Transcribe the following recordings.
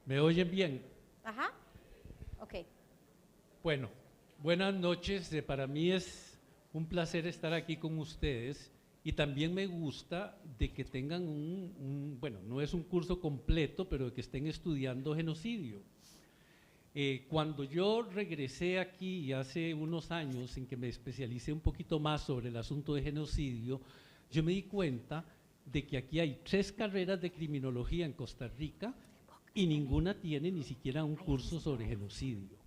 ¿Me oyen bien? Ajá. Ok. Bueno, buenas noches. Para mí es un placer estar aquí con ustedes y también me gusta de que tengan bueno, no es un curso completo, pero de que estén estudiando genocidio. Cuando yo regresé aquí hace unos años en que me especialicé un poquito más sobre el asunto de genocidio, yo me di cuenta de que aquí hay 3 carreras de criminología en Costa Rica y ninguna tiene ni siquiera un curso sobre genocidio.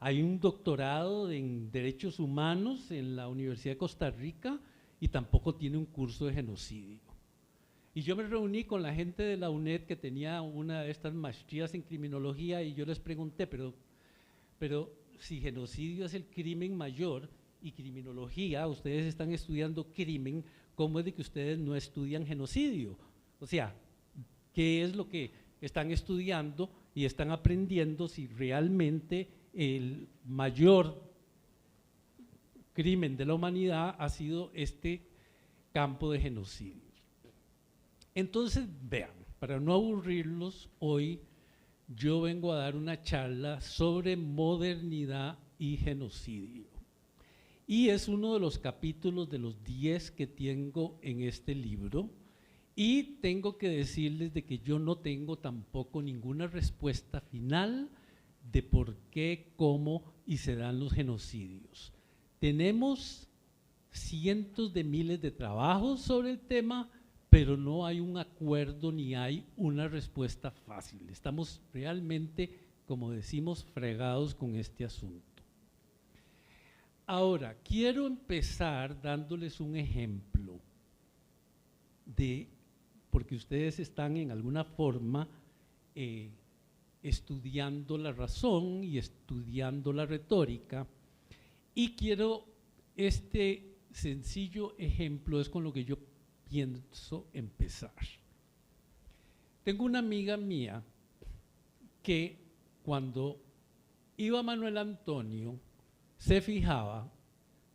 Hay un doctorado en Derechos Humanos en la Universidad de Costa Rica y tampoco tiene un curso de genocidio. Y yo me reuní con la gente de la UNED que tenía una de estas maestrías en criminología y yo les pregunté, pero si genocidio es el crimen mayor y criminología, ustedes están estudiando crimen, ¿cómo es de que ustedes no estudian genocidio? O sea, ¿qué es lo que están estudiando y están aprendiendo si realmente el mayor crimen de la humanidad ha sido este campo de genocidio? Entonces, vean, para no aburrirlos, hoy yo vengo a dar una charla sobre modernidad y genocidio. Y es uno de los capítulos de los 10 que tengo en este libro. Y tengo que decirles de que yo no tengo tampoco ninguna respuesta final de por qué, cómo y se dan los genocidios. Tenemos cientos de miles de trabajos sobre el tema, pero no hay un acuerdo ni hay una respuesta fácil. Estamos realmente, como decimos, fregados con este asunto. Ahora, quiero empezar dándoles un ejemplo porque ustedes están en alguna forma estudiando la razón y estudiando la retórica, y quiero este sencillo ejemplo, es con lo que yo pienso empezar. Tengo una amiga mía que cuando iba Manuel Antonio se fijaba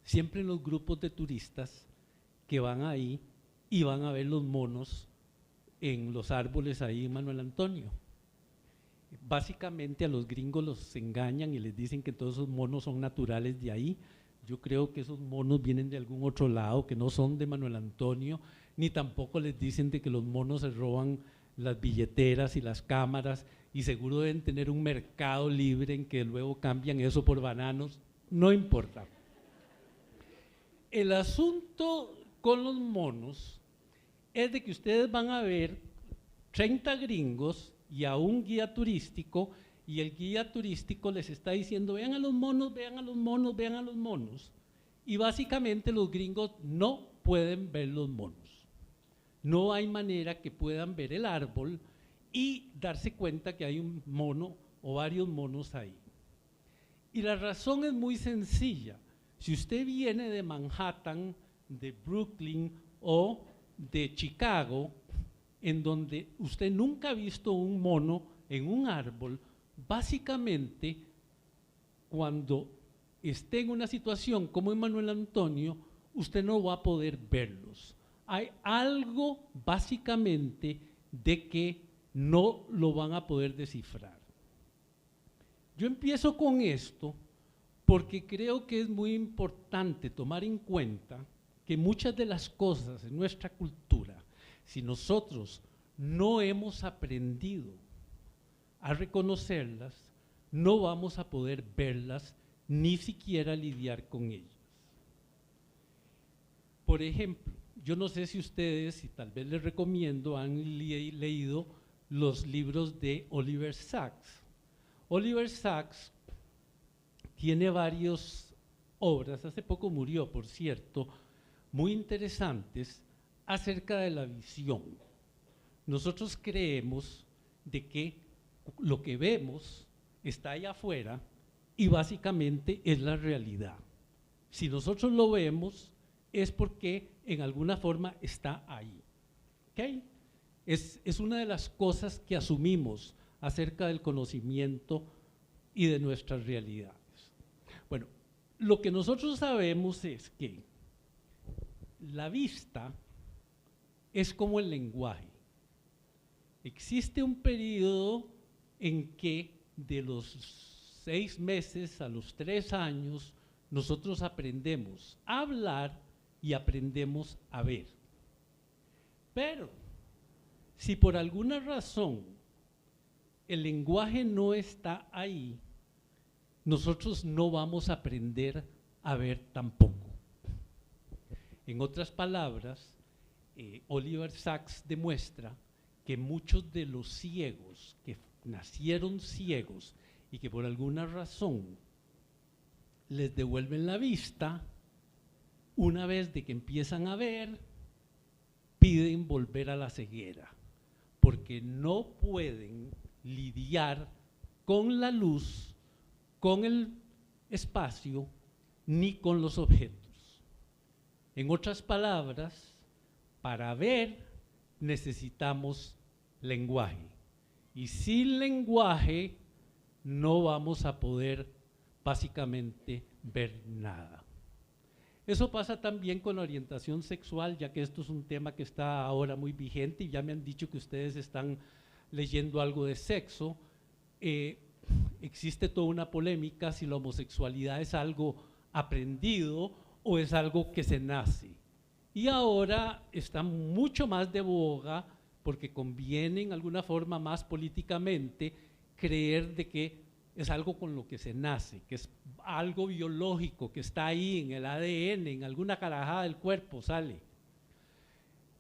siempre en los grupos de turistas que van ahí y van a ver los monos en los árboles ahí en Manuel Antonio. Básicamente a los gringos los engañan y les dicen que todos esos monos son naturales de ahí. Yo creo que esos monos vienen de algún otro lado, que no son de Manuel Antonio, ni tampoco les dicen de que los monos se roban las billeteras y las cámaras y seguro deben tener un mercado libre en que luego cambian eso por bananos, no importa. El asunto con los monos es de que ustedes van a ver 30 gringos y a un guía turístico, y el guía turístico les está diciendo, vean a los monos, vean a los monos, vean a los monos, y básicamente los gringos no pueden ver los monos. No hay manera que puedan ver el árbol y darse cuenta que hay un mono o varios monos ahí. Y la razón es muy sencilla. Si usted viene de Manhattan, de Brooklyn o de Chicago, en donde usted nunca ha visto un mono en un árbol, básicamente cuando esté en una situación como en Manuel Antonio, usted no va a poder verlos. Hay algo básicamente de que no lo van a poder descifrar. Yo empiezo con esto porque creo que es muy importante tomar en cuenta que muchas de las cosas en nuestra cultura, si nosotros no hemos aprendido a reconocerlas, no vamos a poder verlas ni siquiera lidiar con ellas. Por ejemplo, yo no sé si ustedes, y tal vez les recomiendo, han leído los libros de Oliver Sacks. Oliver Sacks tiene varias obras, hace poco murió, por cierto, muy interesantes acerca de la visión. Nosotros creemos de que lo que vemos está allá afuera y básicamente es la realidad. Si nosotros lo vemos es porque en alguna forma está ahí. ¿Okay? Es una de las cosas que asumimos acerca del conocimiento y de nuestras realidades. Bueno, lo que nosotros sabemos es que la vista es como el lenguaje. Existe un periodo en que de los 6 meses a los 3 años nosotros aprendemos a hablar y aprendemos a ver. Pero si por alguna razón el lenguaje no está ahí, nosotros no vamos a aprender a ver tampoco. En otras palabras, Oliver Sacks demuestra que muchos de los ciegos que nacieron ciegos y que por alguna razón les devuelven la vista, una vez de que empiezan a ver, piden volver a la ceguera, porque no pueden lidiar con la luz, con el espacio, ni con los objetos. En otras palabras, para ver necesitamos lenguaje, y sin lenguaje no vamos a poder básicamente ver nada. Eso pasa también con la orientación sexual, ya que esto es un tema que está ahora muy vigente y ya me han dicho que ustedes están leyendo algo de sexo. Existe toda una polémica si la homosexualidad es algo aprendido o es algo que se nace. Y ahora está mucho más de boga porque conviene en alguna forma más políticamente creer de que es algo con lo que se nace, que es algo biológico, que está ahí en el ADN, en alguna carajada del cuerpo sale.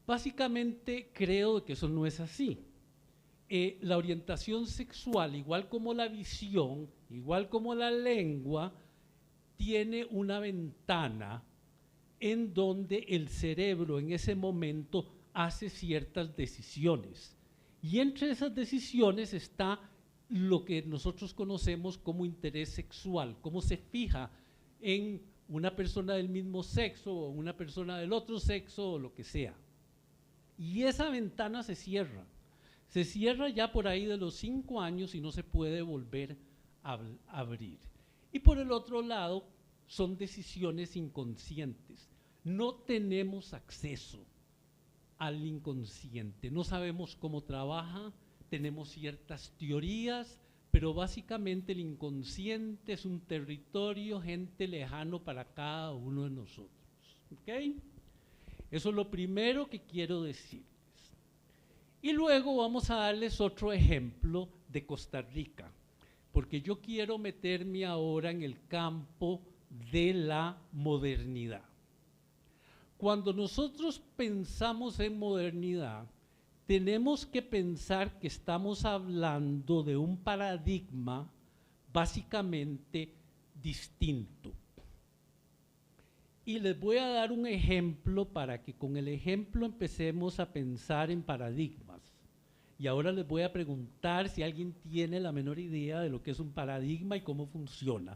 Básicamente creo que eso no es así. La orientación sexual, igual como la visión, igual como la lengua, tiene una ventana en donde el cerebro en ese momento hace ciertas decisiones. Y entre esas decisiones está lo que nosotros conocemos como interés sexual, cómo se fija en una persona del mismo sexo o una persona del otro sexo o lo que sea. Y esa ventana se cierra ya por ahí de los 5 años y no se puede volver a abrir. Y por el otro lado, son decisiones inconscientes. No tenemos acceso al inconsciente, no sabemos cómo trabaja, tenemos ciertas teorías, pero básicamente el inconsciente es un territorio, gente lejano para cada uno de nosotros. ¿Ok? Eso es lo primero que quiero decirles. Y luego vamos a darles otro ejemplo de Costa Rica, porque yo quiero meterme ahora en el campo de la modernidad. Cuando nosotros pensamos en modernidad, tenemos que pensar que estamos hablando de un paradigma básicamente distinto. Y les voy a dar un ejemplo para que con el ejemplo empecemos a pensar en paradigmas. Y ahora les voy a preguntar si alguien tiene la menor idea de lo que es un paradigma y cómo funciona.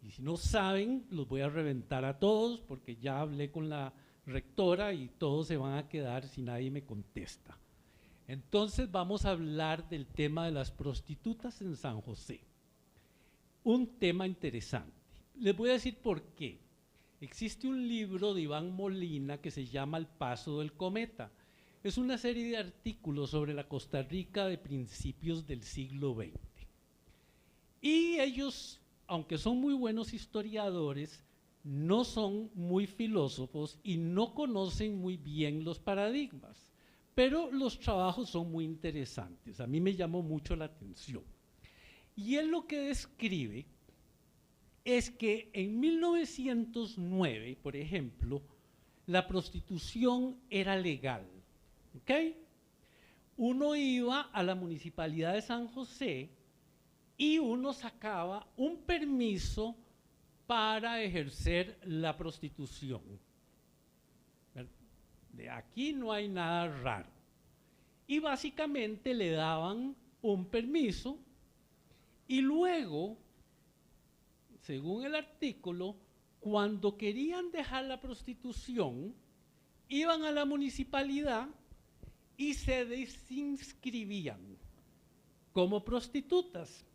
Y si no saben, los voy a reventar a todos porque ya hablé con la rectora y todos se van a quedar si nadie me contesta. Entonces vamos a hablar del tema de las prostitutas en San José. Un tema interesante. Les voy a decir por qué. Existe un libro de Iván Molina que se llama El paso del cometa. Es una serie de artículos sobre la Costa Rica de principios del siglo XX. Y ellos, aunque son muy buenos historiadores, no son muy filósofos y no conocen muy bien los paradigmas. Pero los trabajos son muy interesantes, a mí me llamó mucho la atención. Y él lo que describe es que en 1909, por ejemplo, la prostitución era legal, ¿ok? Uno iba a la Municipalidad de San José y uno sacaba un permiso para ejercer la prostitución. De aquí no hay nada raro. Y básicamente le daban un permiso y luego, según el artículo, cuando querían dejar la prostitución, iban a la municipalidad y se desinscribían como prostitutas.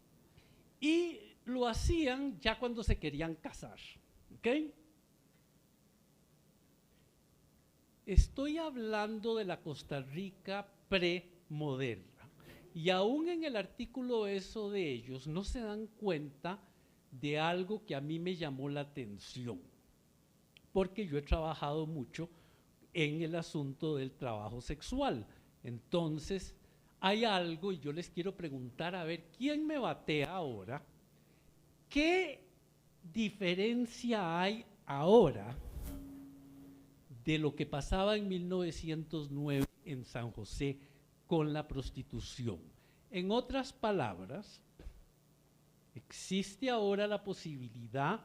Y lo hacían ya cuando se querían casar. ¿Ok? Estoy hablando de la Costa Rica premoderna. Y aún en el artículo eso de ellos no se dan cuenta de algo que a mí me llamó la atención, porque yo he trabajado mucho en el asunto del trabajo sexual. Entonces, hay algo, y yo les quiero preguntar, a ver, ¿quién me batea ahora? ¿Qué diferencia hay ahora de lo que pasaba en 1909 en San José con la prostitución? En otras palabras, existe ahora la posibilidad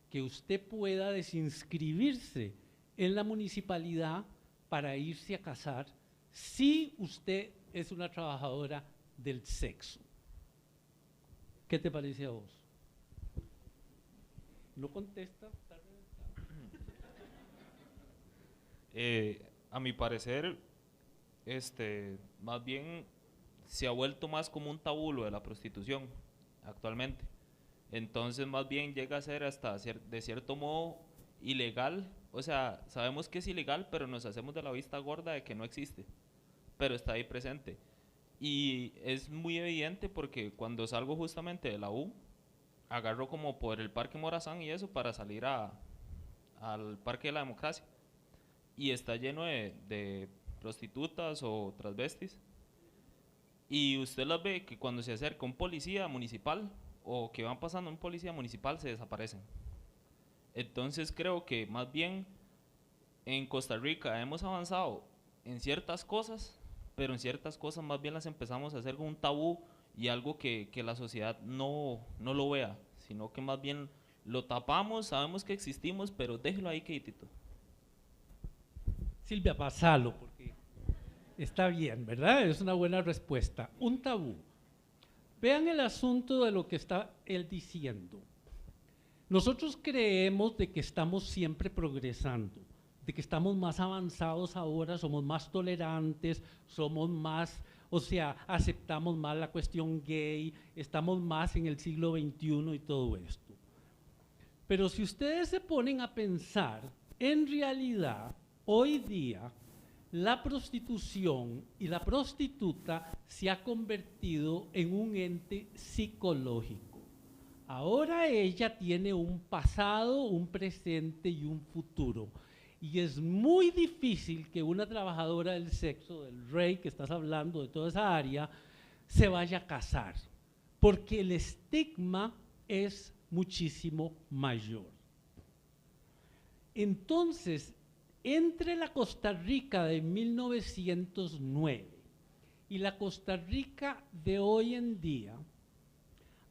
que usted pueda desinscribirse en la municipalidad para irse a casar si usted es una trabajadora del sexo. ¿Qué te parece a vos? ¿No contesta? A mi parecer, más bien se ha vuelto más como un tabú lo de la prostitución actualmente. Entonces más bien llega a ser hasta de cierto modo ilegal. O sea, sabemos que es ilegal, pero nos hacemos de la vista gorda de que no existe, pero está ahí presente. Y es muy evidente porque cuando salgo justamente de la U, agarro como por el Parque Morazán y eso para salir al Parque de la Democracia. Y está lleno de prostitutas o transvestis. Y usted las ve que cuando se acerca un policía municipal o que van pasando un policía municipal se desaparecen. Entonces creo que más bien en Costa Rica hemos avanzado en ciertas cosas, pero en ciertas cosas más bien las empezamos a hacer como un tabú y algo que la sociedad no lo vea, sino que más bien lo tapamos, sabemos que existimos, pero déjelo ahí quietito. Silvia, pasalo, porque está bien, ¿verdad? Es una buena respuesta. Un tabú. Vean el asunto de lo que está él diciendo. Nosotros creemos de que estamos siempre progresando, de que estamos más avanzados ahora, somos más tolerantes, somos más, o sea, aceptamos más la cuestión gay, estamos más en el siglo XXI y todo esto. Pero si ustedes se ponen a pensar, en realidad, hoy día, la prostitución y la prostituta se ha convertido en un ente psicológico. Ahora ella tiene un pasado, un presente y un futuro. Y es muy difícil que una trabajadora del sexo, del rey, que estás hablando de toda esa área, se vaya a casar, porque el estigma es muchísimo mayor. Entonces, entre la Costa Rica de 1909 y la Costa Rica de hoy en día,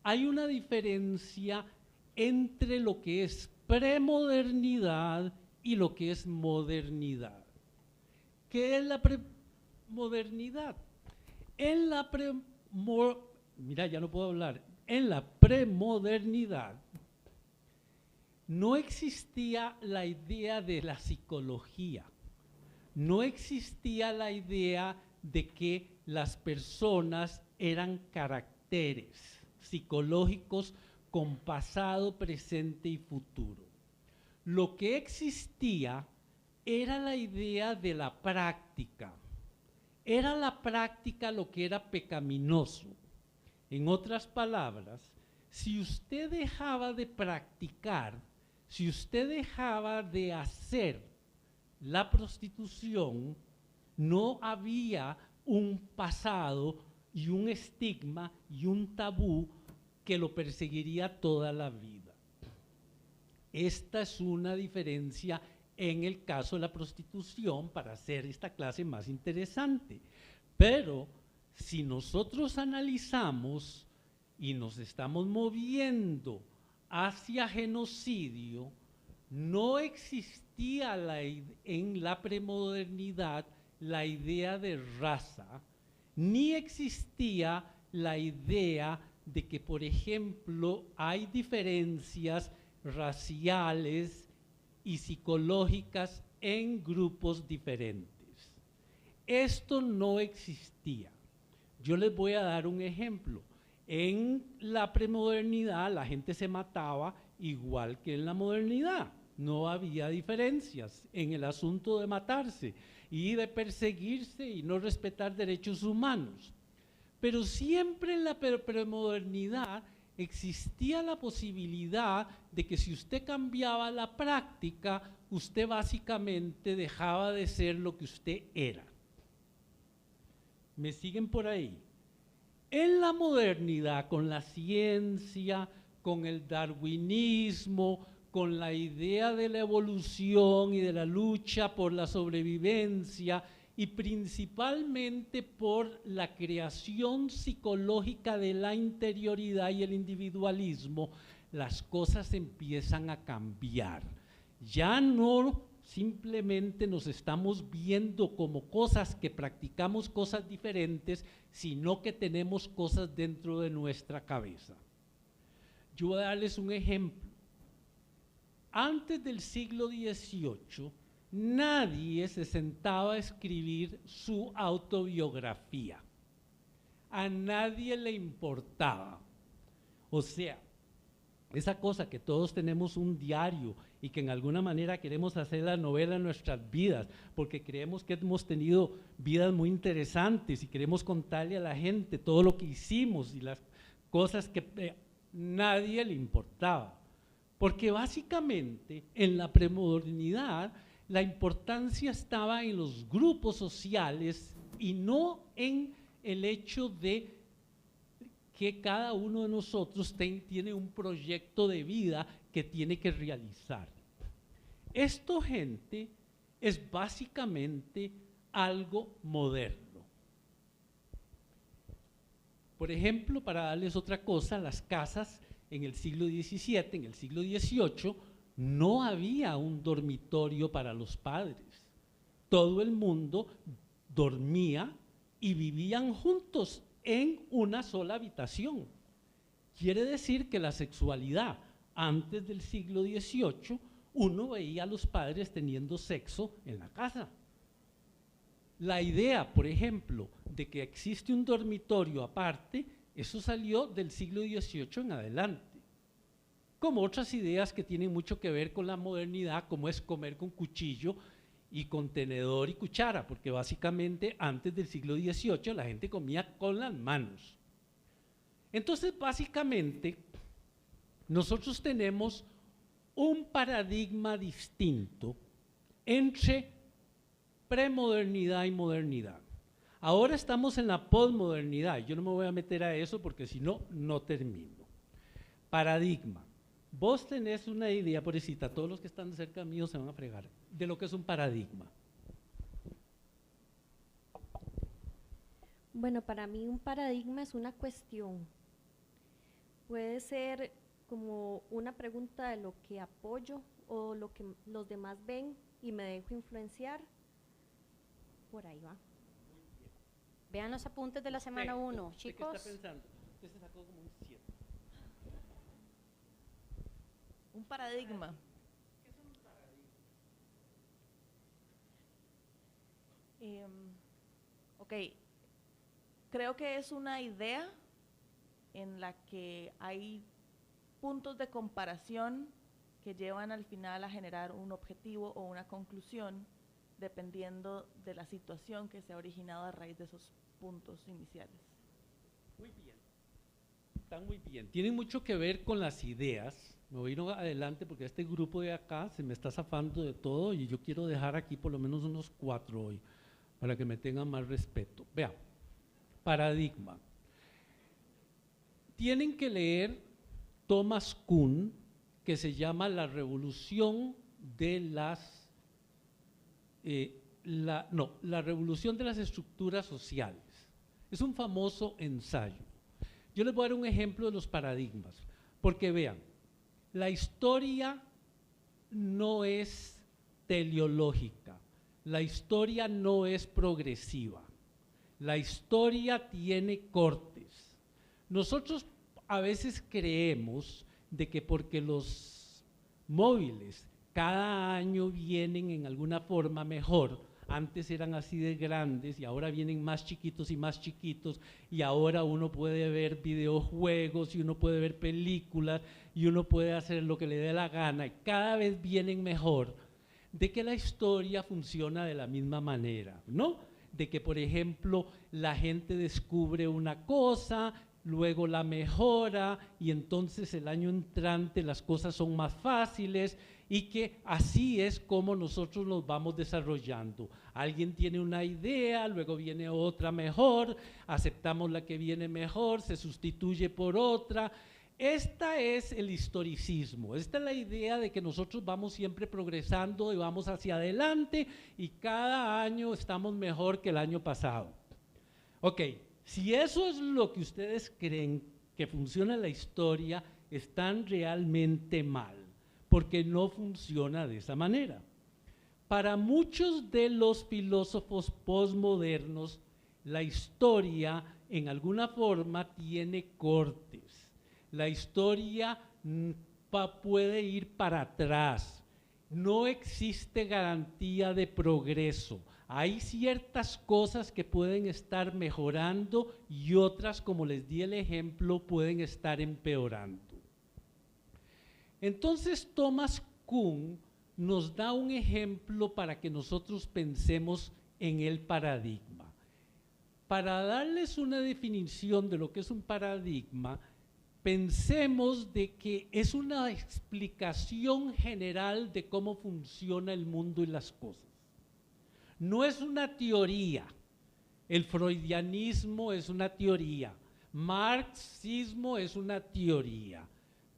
hay una diferencia entre lo que es premodernidad y lo que es modernidad. ¿Qué es la premodernidad? En la premodernidad no existía la idea de la psicología, no existía la idea de que las personas eran caracteres psicológicos con pasado, presente y futuro. Lo que existía era la idea de la práctica. Era la práctica lo que era pecaminoso. En otras palabras, si usted dejaba de practicar, si usted dejaba de hacer la prostitución, no había un pasado y un estigma y un tabú que lo perseguiría toda la vida. Esta es una diferencia en el caso de la prostitución para hacer esta clase más interesante. Pero si nosotros analizamos y nos estamos moviendo hacia genocidio, no existía en la premodernidad la idea de raza, ni existía la idea de que, por ejemplo, hay diferencias raciales y psicológicas en grupos diferentes. Esto no existía. Yo les voy a dar un ejemplo. En la premodernidad la gente se mataba igual que en la modernidad. No había diferencias en el asunto de matarse y de perseguirse y no respetar derechos humanos. Pero siempre en la premodernidad existía la posibilidad de que si usted cambiaba la práctica, usted básicamente dejaba de ser lo que usted era. ¿Me siguen por ahí? En la modernidad, con la ciencia, con el darwinismo, con la idea de la evolución y de la lucha por la sobrevivencia, y principalmente por la creación psicológica de la interioridad y el individualismo, las cosas empiezan a cambiar. Ya no simplemente nos estamos viendo como cosas que practicamos cosas diferentes, sino que tenemos cosas dentro de nuestra cabeza. Yo voy a darles un ejemplo. Antes del siglo XVIII, nadie se sentaba a escribir su autobiografía. A nadie le importaba. O sea, esa cosa que todos tenemos un diario y que en alguna manera queremos hacer la novela de nuestras vidas, porque creemos que hemos tenido vidas muy interesantes y queremos contarle a la gente todo lo que hicimos y las cosas que nadie le importaba. Porque básicamente en la premodernidad la importancia estaba en los grupos sociales y no en el hecho de que cada uno de nosotros tiene un proyecto de vida que tiene que realizar. Esto, gente, es básicamente algo moderno. Por ejemplo, para darles otra cosa, las casas en el siglo XVII, en el siglo XVIII, no había un dormitorio para los padres. Todo el mundo dormía y vivían juntos en una sola habitación. Quiere decir que la sexualidad antes del siglo XVIII, uno veía a los padres teniendo sexo en la casa. La idea, por ejemplo, de que existe un dormitorio aparte, eso salió del siglo XVIII en adelante. Como otras ideas que tienen mucho que ver con la modernidad, como es comer con cuchillo y con tenedor y cuchara, porque básicamente antes del siglo XVIII la gente comía con las manos. Entonces, básicamente, nosotros tenemos un paradigma distinto entre premodernidad y modernidad. Ahora estamos en la posmodernidad, yo no me voy a meter a eso porque si no, no termino. Paradigma. Vos tenés una idea, pobrecita, todos los que están cerca mío se van a fregar, de lo que es un paradigma. Bueno, para mí un paradigma es una cuestión. Puede ser como una pregunta de lo que apoyo o lo que los demás ven y me dejo influenciar. Por ahí va. Vean los apuntes de la semana 1, chicos. ¿Qué está pensando? Usted se sacó como un 7. Un paradigma. ¿Qué es un paradigma? Ok, creo que es una idea en la que hay puntos de comparación que llevan al final a generar un objetivo o una conclusión dependiendo de la situación que se ha originado a raíz de esos puntos iniciales. Muy bien. Están muy bien. Tienen mucho que ver con las ideas. Me voy a ir adelante porque este grupo de acá se me está zafando de todo y yo quiero dejar aquí por lo menos unos 4 hoy para que me tengan más respeto. Vean, paradigma. Tienen que leer Thomas Kuhn, que se llama La revolución de la revolución de las estructuras sociales. Es un famoso ensayo. Yo les voy a dar un ejemplo de los paradigmas, porque vean, la historia no es teleológica, la historia no es progresiva, la historia tiene cortes. Nosotros a veces creemos de que porque los móviles cada año vienen en alguna forma mejor, antes eran así de grandes y ahora vienen más chiquitos y ahora uno puede ver videojuegos y uno puede ver películas y uno puede hacer lo que le dé la gana y cada vez vienen mejor, de que la historia funciona de la misma manera, ¿no? de que, por ejemplo, la gente descubre una cosa, luego la mejora y entonces el año entrante las cosas son más fáciles y que así es como nosotros nos vamos desarrollando. Alguien tiene una idea, luego viene otra mejor, aceptamos la que viene mejor, se sustituye por otra. Este es el historicismo, esta es la idea de que nosotros vamos siempre progresando y vamos hacia adelante y cada año estamos mejor que el año pasado. Ok, si eso es lo que ustedes creen que funciona en la historia, están realmente mal, porque no funciona de esa manera. Para muchos de los filósofos posmodernos, la historia en alguna forma tiene cortes. La historia puede ir para atrás. No existe garantía de progreso. Hay ciertas cosas que pueden estar mejorando y otras, como les di el ejemplo, pueden estar empeorando. Entonces Thomas Kuhn nos da un ejemplo para que nosotros pensemos en el paradigma. Para darles una definición de lo que es un paradigma, pensemos de que es una explicación general de cómo funciona el mundo y las cosas. No es una teoría. El freudianismo es una teoría. Marxismo es una teoría.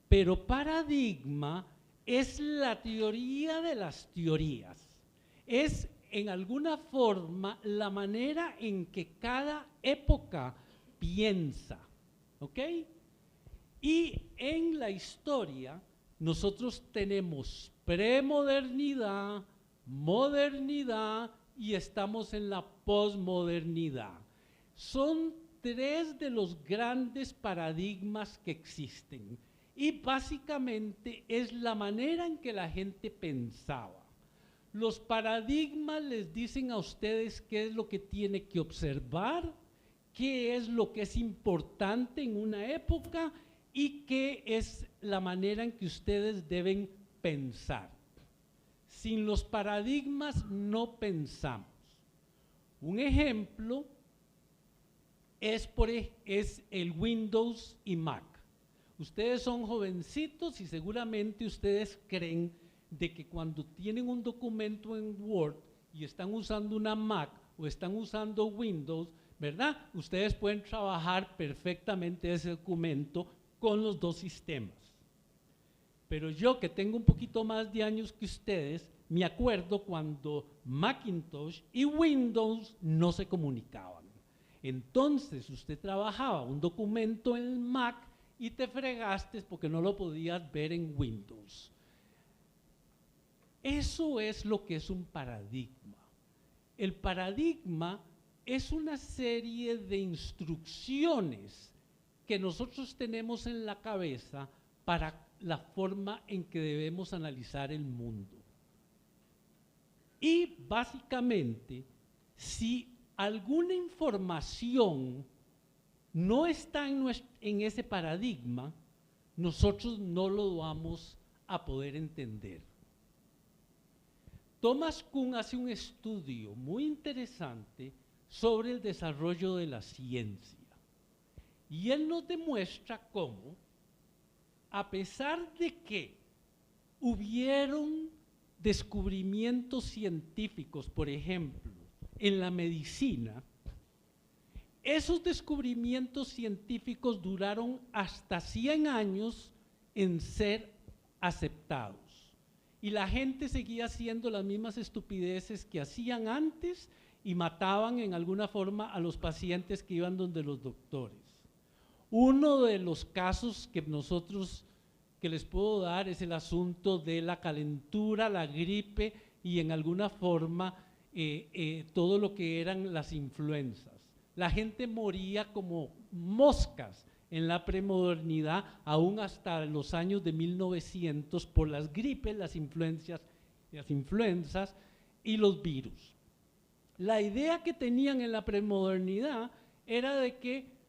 Pero paradigma es la teoría de las teorías. Es en alguna forma la manera en que cada época piensa. ¿Ok? Y en la historia nosotros tenemos premodernidad, modernidad y estamos en la posmodernidad. Son tres de los grandes paradigmas que existen y básicamente es la manera en que la gente pensaba. Los paradigmas les dicen a ustedes qué es lo que tiene que observar, qué es lo que es importante en una época y qué es la manera en que ustedes deben pensar. Sin los paradigmas no pensamos. Un ejemplo es el Windows y Mac. Ustedes son jovencitos y seguramente ustedes creen de que cuando tienen un documento en Word y están usando una Mac o están usando Windows, ¿verdad? Ustedes pueden trabajar perfectamente ese documento con los dos sistemas. Pero yo, que tengo un poquito más de años que ustedes, me acuerdo cuando Macintosh y Windows no se comunicaban. Entonces usted trabajaba un documento en Mac y te fregaste porque no lo podías ver en Windows. Eso es lo que es un paradigma. El paradigma es una serie de instrucciones que nosotros tenemos en la cabeza para la forma en que debemos analizar el mundo. Y básicamente, si alguna información no está en ese paradigma, nosotros no lo vamos a poder entender. Thomas Kuhn hace un estudio muy interesante sobre el desarrollo de la ciencia. Y él nos demuestra cómo, a pesar de que hubieron descubrimientos científicos, por ejemplo, en la medicina, esos descubrimientos científicos duraron hasta 100 años en ser aceptados. Y la gente seguía haciendo las mismas estupideces que hacían antes y mataban en alguna forma a los pacientes que iban donde los doctores. Uno de los casos que les puedo dar es el asunto de la calentura, la gripe y en alguna forma todo lo que eran las influencias. La gente moría como moscas en la premodernidad, aún hasta los años de 1900, por las gripes, las influencias y los virus. La idea que tenían en la premodernidad era de que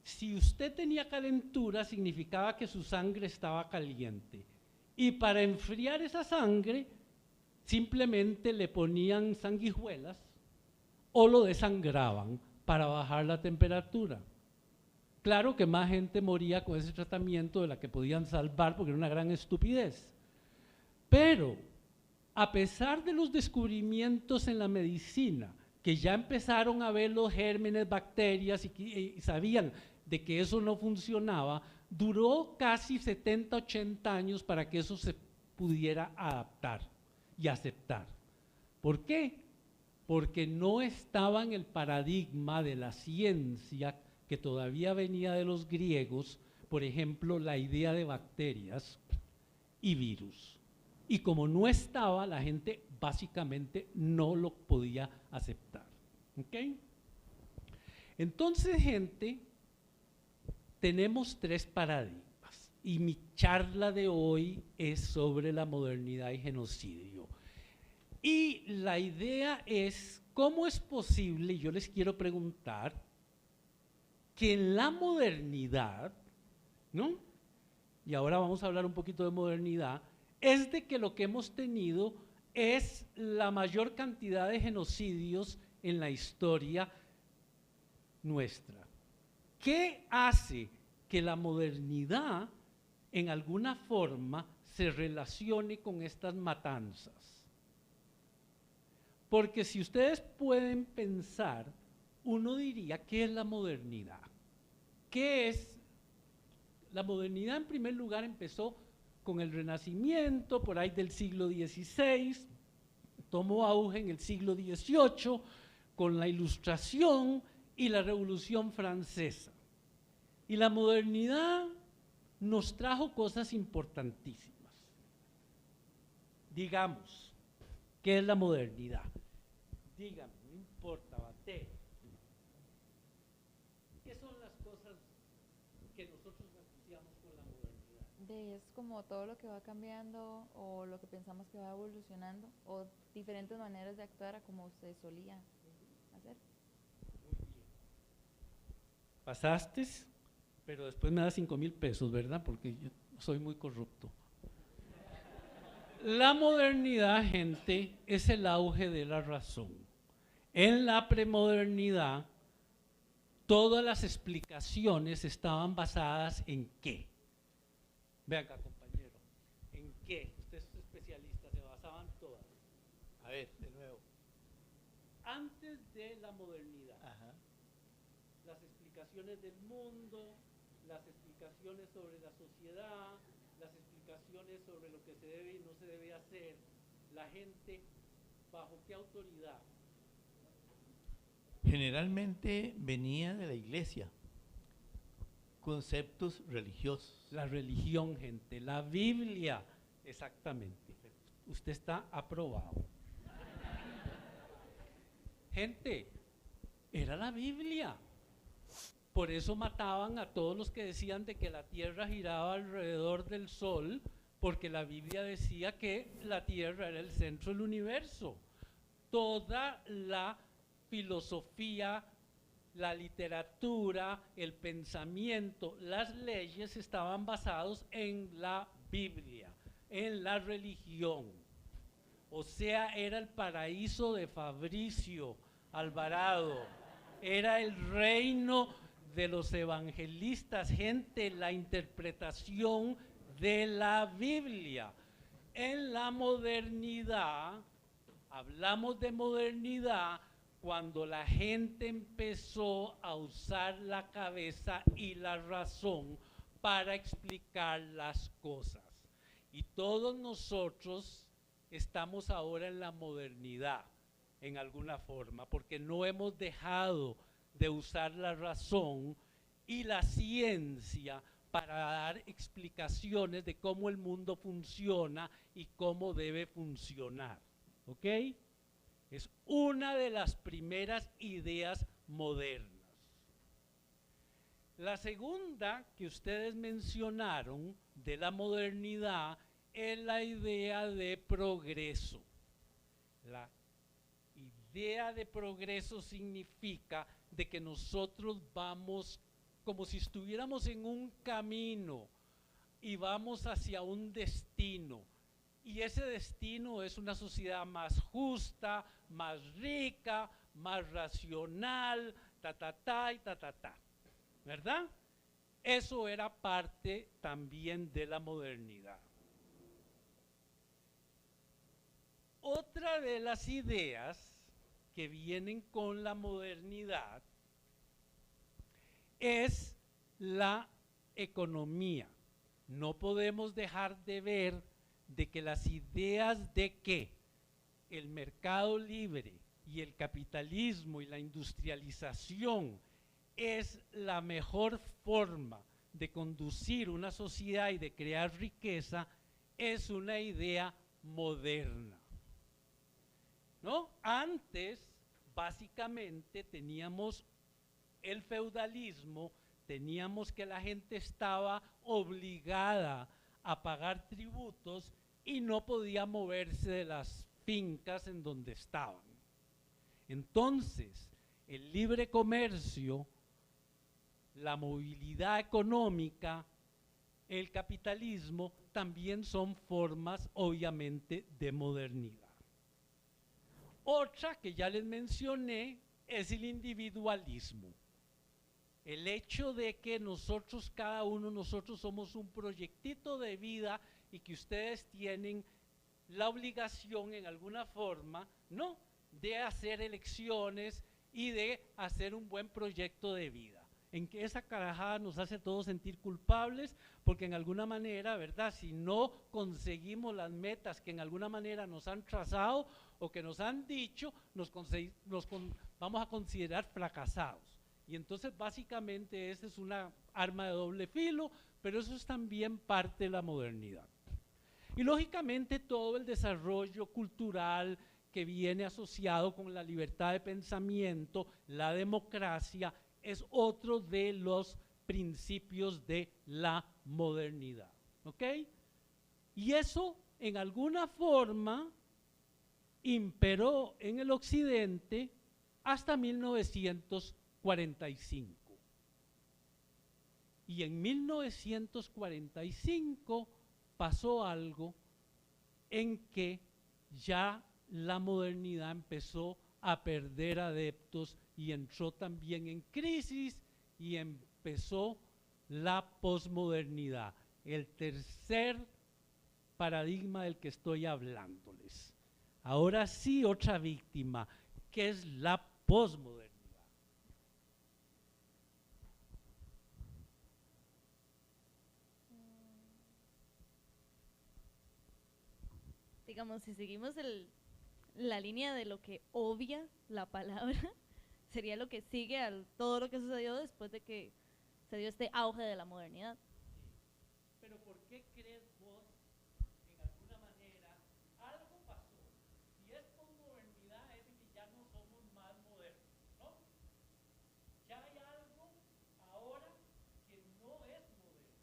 si usted tenía calentura, significaba que su sangre estaba caliente. Y para enfriar esa sangre, simplemente le ponían sanguijuelas o lo desangraban para bajar la temperatura. Claro que más gente moría con ese tratamiento de la que podían salvar porque era una gran estupidez. Pero, a pesar de los descubrimientos en la medicina, que ya empezaron a ver los gérmenes, bacterias y sabían de que eso no funcionaba, duró casi 70, 80 años para que eso se pudiera adaptar y aceptar. ¿Por qué? Porque no estaba en el paradigma de la ciencia que todavía venía de los griegos, por ejemplo, la idea de bacterias y virus. Y como no estaba, la gente básicamente no lo podía aceptar. ¿Ok? Entonces, gente, tenemos 3 paradigmas y mi charla de hoy es sobre la modernidad y genocidio. Y la idea es, ¿cómo es posible, yo les quiero preguntar, que en la modernidad, ¿no? Y ahora vamos a hablar un poquito de modernidad, es de que lo que hemos tenido es la mayor cantidad de genocidios en la historia nuestra. ¿Qué hace que la modernidad en alguna forma se relacione con estas matanzas? Porque si ustedes pueden pensar, uno diría, ¿qué es la modernidad? ¿Qué es? La modernidad en primer lugar empezó con el Renacimiento, por ahí del siglo XVI, tomó auge en el siglo XVIII, con la Ilustración y la Revolución Francesa. Y la modernidad nos trajo cosas importantísimas. Digamos, ¿qué es la modernidad? Dígame, no importa, bate. ¿Qué son las cosas que nosotros asociamos con la modernidad? Es como todo lo que va cambiando o lo que pensamos que va evolucionando o diferentes maneras de actuar a como se solía hacer. Muy bien. Pasaste, pero después me das 5,000 pesos, ¿verdad? Porque yo soy muy corrupto. La modernidad, gente, es el auge de la razón. En la premodernidad, todas las explicaciones estaban basadas en ¿qué? Ve acá, compañero. ¿En qué? Usted es especialista, se basaban todas. A ver, de nuevo. Antes de la modernidad, Ajá. las explicaciones del mundo, las explicaciones sobre la sociedad, las explicaciones sobre lo que se debe y no se debe hacer, la gente, ¿bajo qué autoridad? Generalmente venía de la iglesia, conceptos religiosos. La religión, gente, la Biblia, exactamente. Usted está aprobado. Gente, era la Biblia. Por eso mataban a todos los que decían de que la tierra giraba alrededor del sol, porque la Biblia decía que la tierra era el centro del universo. Toda la filosofía, la literatura, el pensamiento, las leyes estaban basados en la Biblia, en la religión. O sea, era el paraíso de Fabricio Alvarado, era el reino de los evangelistas, gente, la interpretación de la Biblia. En la modernidad, hablamos de modernidad cuando la gente empezó a usar la cabeza y la razón para explicar las cosas. Y todos nosotros estamos ahora en la modernidad, en alguna forma, porque no hemos dejado de usar la razón y la ciencia para dar explicaciones de cómo el mundo funciona y cómo debe funcionar. ¿Ok? Es una de las primeras ideas modernas. La segunda que ustedes mencionaron de la modernidad es la idea de progreso. La idea de progreso significa de que nosotros vamos como si estuviéramos en un camino y vamos hacia un destino. Y ese destino es una sociedad más justa, más rica, más racional, y ¿verdad? Eso era parte también de la modernidad. Otra de las ideas que vienen con la modernidad es la economía. No podemos dejar de ver de que las ideas de que el mercado libre y el capitalismo y la industrialización es la mejor forma de conducir una sociedad y de crear riqueza es una idea moderna, ¿no? Antes, básicamente, teníamos el feudalismo, teníamos que la gente estaba obligada a pagar tributos y no podía moverse de las fincas en donde estaban. Entonces, el libre comercio, la movilidad económica, el capitalismo, también son formas, obviamente, de modernidad. Otra que ya les mencioné es el individualismo. El hecho de que nosotros, cada uno de nosotros somos un proyectito de vida y que ustedes tienen la obligación en alguna forma, ¿no?, de hacer elecciones y de hacer un buen proyecto de vida. En que esa carajada nos hace todos sentir culpables porque en alguna manera, ¿verdad?, si no conseguimos las metas que en alguna manera nos han trazado o que nos han dicho, vamos a considerar fracasados. Y entonces básicamente esa es una arma de doble filo, pero eso es también parte de la modernidad. Y lógicamente todo el desarrollo cultural que viene asociado con la libertad de pensamiento, la democracia, es otro de los principios de la modernidad, ¿ok? Y eso en alguna forma imperó en el occidente hasta 1945. Y en 1945 pasó algo en que ya la modernidad empezó a perder adeptos y entró también en crisis y empezó la posmodernidad, el tercer paradigma del que estoy hablándoles. Ahora sí, otra víctima, que es la posmodernidad. Digamos, si seguimos la línea de lo que obvia la palabra, sería lo que sigue a todo lo que sucedió después de que se dio este auge de la modernidad. Pero ¿por qué crees vos, en alguna manera, algo pasó? Si es posmodernidad es que ya no somos más modernos, ¿no? Ya hay algo ahora que no es moderno.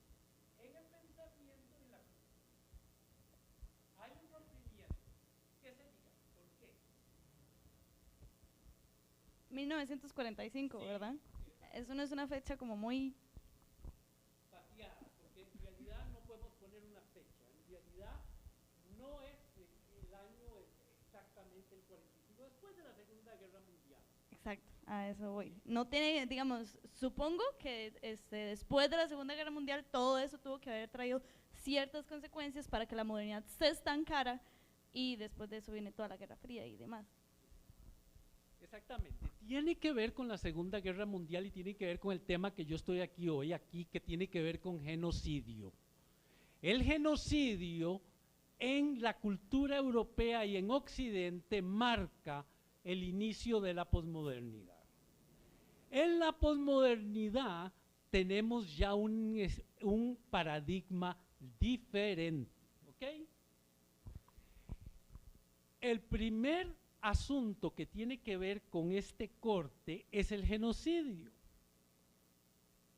En el pensamiento y en la cultura. Hay un rompimiento. ¿Qué sería? ¿Por qué? 1945, sí, ¿verdad? Eso no es una fecha como muy pateada, porque en realidad no podemos poner una fecha. En realidad no es el año exactamente el 45, después de la Segunda Guerra Mundial. Exacto, a eso voy. No tiene, digamos, supongo que después de la Segunda Guerra Mundial todo eso tuvo que haber traído ciertas consecuencias para que la modernidad se estancara y después de eso viene toda la Guerra Fría y demás. Exactamente, tiene que ver con la Segunda Guerra Mundial y tiene que ver con el tema que yo estoy hoy aquí, que tiene que ver con genocidio. El genocidio en la cultura europea y en Occidente marca el inicio de la posmodernidad. En la posmodernidad tenemos ya un paradigma diferente, ¿ok? El primer asunto que tiene que ver con este corte es el genocidio.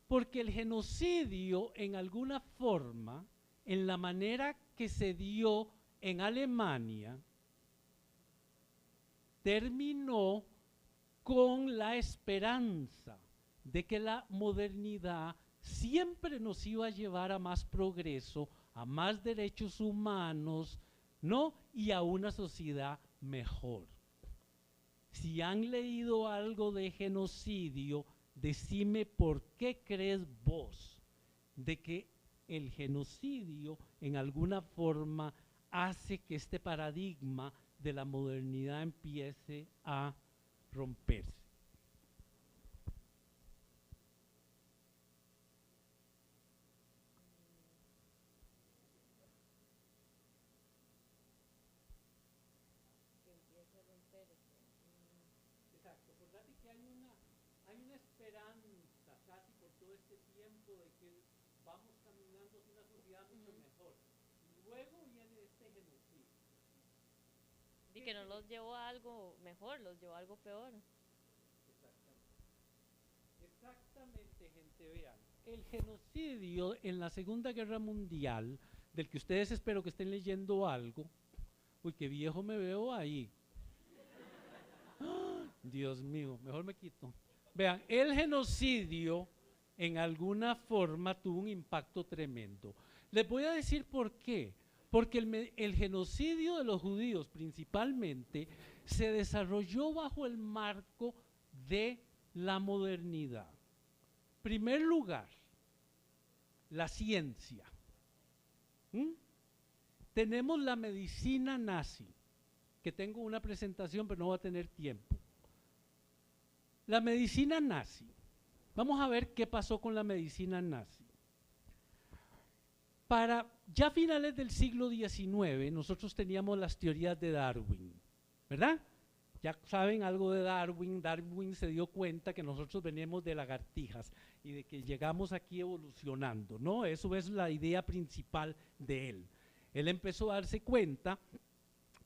Porque el genocidio, en alguna forma, en la manera que se dio en Alemania, terminó con la esperanza de que la modernidad siempre nos iba a llevar a más progreso, a más derechos humanos, ¿no?, y a una sociedad mejor. Si han leído algo de genocidio, decime por qué crees vos de que el genocidio en alguna forma hace que este paradigma de la modernidad empiece a romperse. Exacto, acordate que hay una esperanza casi por todo este tiempo de que vamos caminando hacia una sociedad mucho mejor. Y luego viene este genocidio. Y que no los llevó a algo mejor, los llevó a algo peor. Exactamente, gente, vean. El genocidio en la Segunda Guerra Mundial, del que ustedes espero que estén leyendo algo. Uy, qué viejo me veo ahí. ¡Ah! Dios mío, mejor me quito. Vean, el genocidio en alguna forma tuvo un impacto tremendo. Les voy a decir por qué. Porque el genocidio de los judíos principalmente se desarrolló bajo el marco de la modernidad. Primer lugar, la ciencia. Tenemos la medicina nazi, que tengo una presentación pero no va a tener tiempo. La medicina nazi. Vamos a ver qué pasó con la medicina nazi. Para ya finales del siglo XIX, nosotros teníamos las teorías de Darwin, ¿verdad? Ya saben algo de Darwin. Darwin se dio cuenta que nosotros venimos de lagartijas y de que llegamos aquí evolucionando, ¿no? Eso es la idea principal de él. Él empezó a darse cuenta,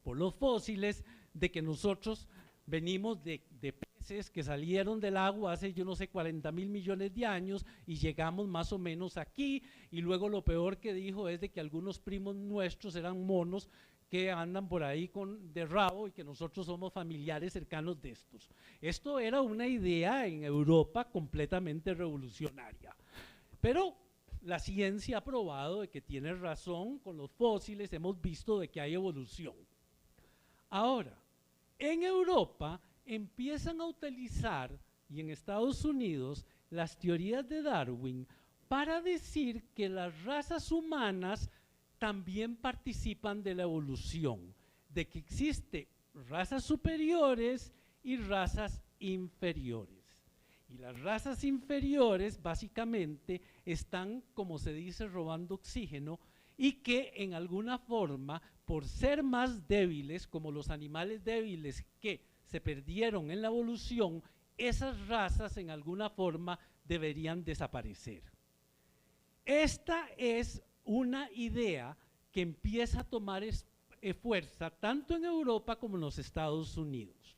por los fósiles, de que nosotros venimos de peces que salieron del agua hace, yo no sé, 40.000 millones de años y llegamos más o menos aquí, y luego lo peor que dijo es de que algunos primos nuestros eran monos que andan por ahí de rabo y que nosotros somos familiares cercanos de estos. Esto era una idea en Europa completamente revolucionaria, pero la ciencia ha probado de que tiene razón. Con los fósiles hemos visto de que hay evolución. Ahora, en Europa empiezan a utilizar, y en Estados Unidos, las teorías de Darwin para decir que las razas humanas también participan de la evolución, de que existen razas superiores y razas inferiores. Y las razas inferiores básicamente están, como se dice, robando oxígeno, y que en alguna forma, por ser más débiles, como los animales débiles que se perdieron en la evolución, esas razas en alguna forma deberían desaparecer. Esta es una idea que empieza a tomar fuerza tanto en Europa como en los Estados Unidos.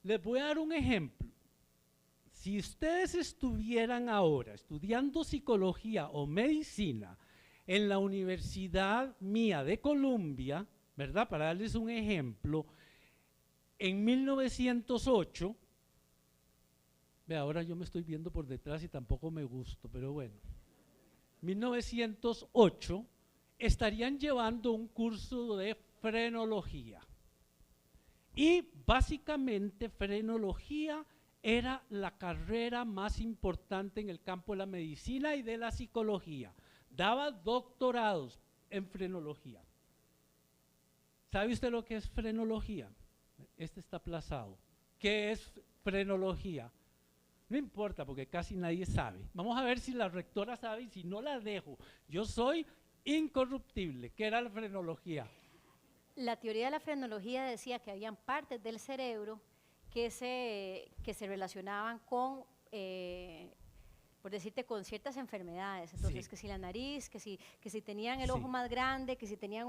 Les voy a dar un ejemplo. Si ustedes estuvieran ahora estudiando psicología o medicina en la Universidad mía de Columbia, ¿verdad? Para darles un ejemplo, en 1908, ve, ahora yo me estoy viendo por detrás y tampoco me gusto, pero bueno, 1908 estarían llevando un curso de frenología. Y básicamente frenología era la carrera más importante en el campo de la medicina y de la psicología. Daba doctorados en frenología. ¿Sabe usted lo que es frenología? Este está aplazado. ¿Qué es frenología? No importa, porque casi nadie sabe. Vamos a ver si la rectora sabe, y si no la dejo. Yo soy incorruptible. ¿Qué era la frenología? La teoría de la frenología decía que habían partes del cerebro que se relacionaban con, por decirte, con ciertas enfermedades. Entonces, sí, que si la nariz, que si tenían el ojo más grande, que si tenían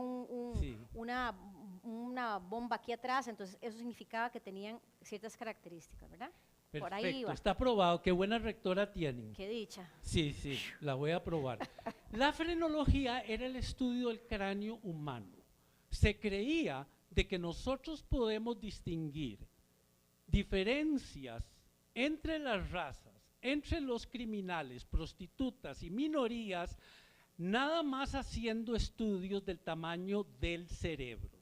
una bomba aquí atrás, entonces eso significaba que tenían ciertas características, ¿verdad? Perfecto, por ahí iba. Está aprobado. Qué buena rectora tienen. Qué dicha. Sí, sí, la voy a probar. La frenología era el estudio del cráneo humano. Se creía de que nosotros podemos distinguir diferencias entre las razas, entre los criminales, prostitutas y minorías, nada más haciendo estudios del tamaño del cerebro.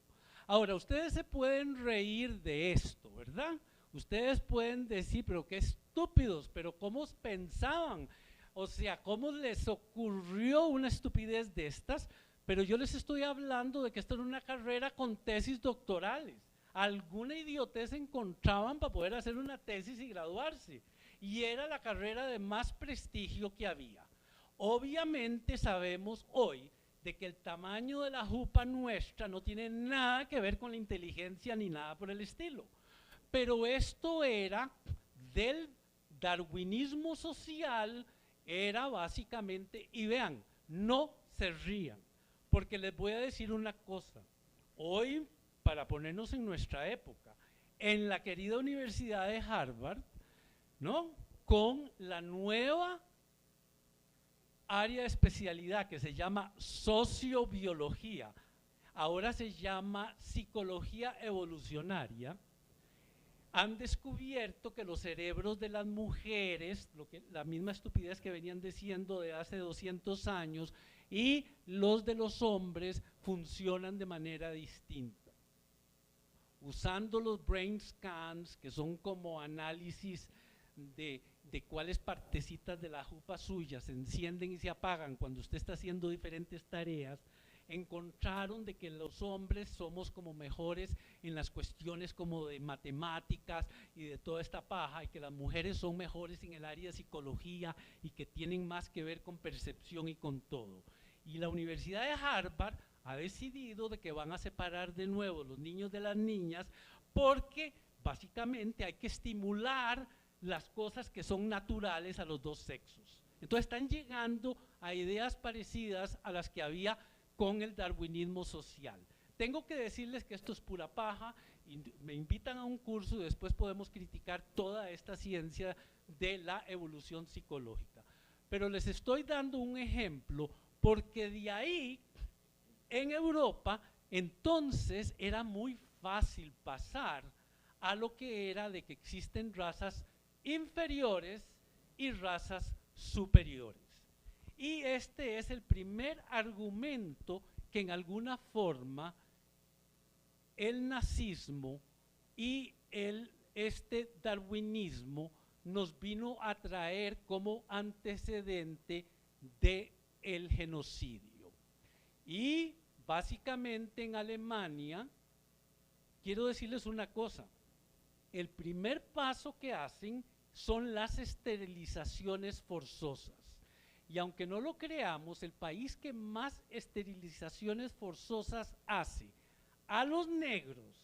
Ahora, ustedes se pueden reír de esto, ¿verdad? Ustedes pueden decir, pero qué estúpidos, pero ¿cómo pensaban? O sea, ¿cómo les ocurrió una estupidez de estas? Pero yo les estoy hablando de que esta era una carrera con tesis doctorales. Alguna idiotez encontraban para poder hacer una tesis y graduarse. Y era la carrera de más prestigio que había. Obviamente sabemos hoy de que el tamaño de la jupa nuestra no tiene nada que ver con la inteligencia ni nada por el estilo. Pero esto era del darwinismo social, era básicamente, y vean, no se rían, porque les voy a decir una cosa, hoy, para ponernos en nuestra época, en la querida Universidad de Harvard, ¿no? Con la nueva área de especialidad que se llama sociobiología, ahora se llama psicología evolucionaria, han descubierto que los cerebros de las mujeres, la misma estupidez que venían diciendo de hace 200 años, y los de los hombres funcionan de manera distinta. Usando los brain scans, que son como análisis de cuáles partecitas de la jupa suya se encienden y se apagan cuando usted está haciendo diferentes tareas, encontraron de que los hombres somos como mejores en las cuestiones como de matemáticas y de toda esta paja, y que las mujeres son mejores en el área de psicología y que tienen más que ver con percepción y con todo. Y la Universidad de Harvard ha decidido de que van a separar de nuevo los niños de las niñas, porque básicamente hay que estimular las cosas que son naturales a los dos sexos. Entonces están llegando a ideas parecidas a las que había con el darwinismo social. Tengo que decirles que esto es pura paja, y me invitan a un curso y después podemos criticar toda esta ciencia de la evolución psicológica. Pero les estoy dando un ejemplo porque de ahí, en Europa, entonces era muy fácil pasar a lo que era de que existen razas inferiores y razas superiores. Y este es el primer argumento que en alguna forma el nazismo y este darwinismo nos vino a traer como antecedente del genocidio. Y básicamente en Alemania, quiero decirles una cosa, el primer paso que hacen son las esterilizaciones forzosas. Y aunque no lo creamos, el país que más esterilizaciones forzosas hace a los negros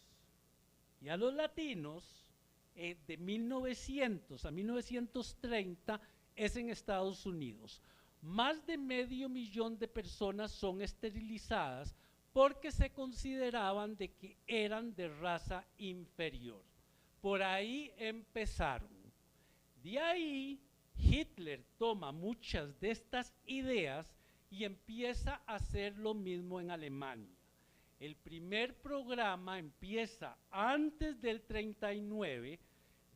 y a los latinos de 1900 a 1930 es en Estados Unidos. Más de 500.000 de personas son esterilizadas porque se consideraban de que eran de raza inferior. Por ahí empezaron. De ahí Hitler toma muchas de estas ideas y empieza a hacer lo mismo en Alemania. El primer programa empieza antes del 39,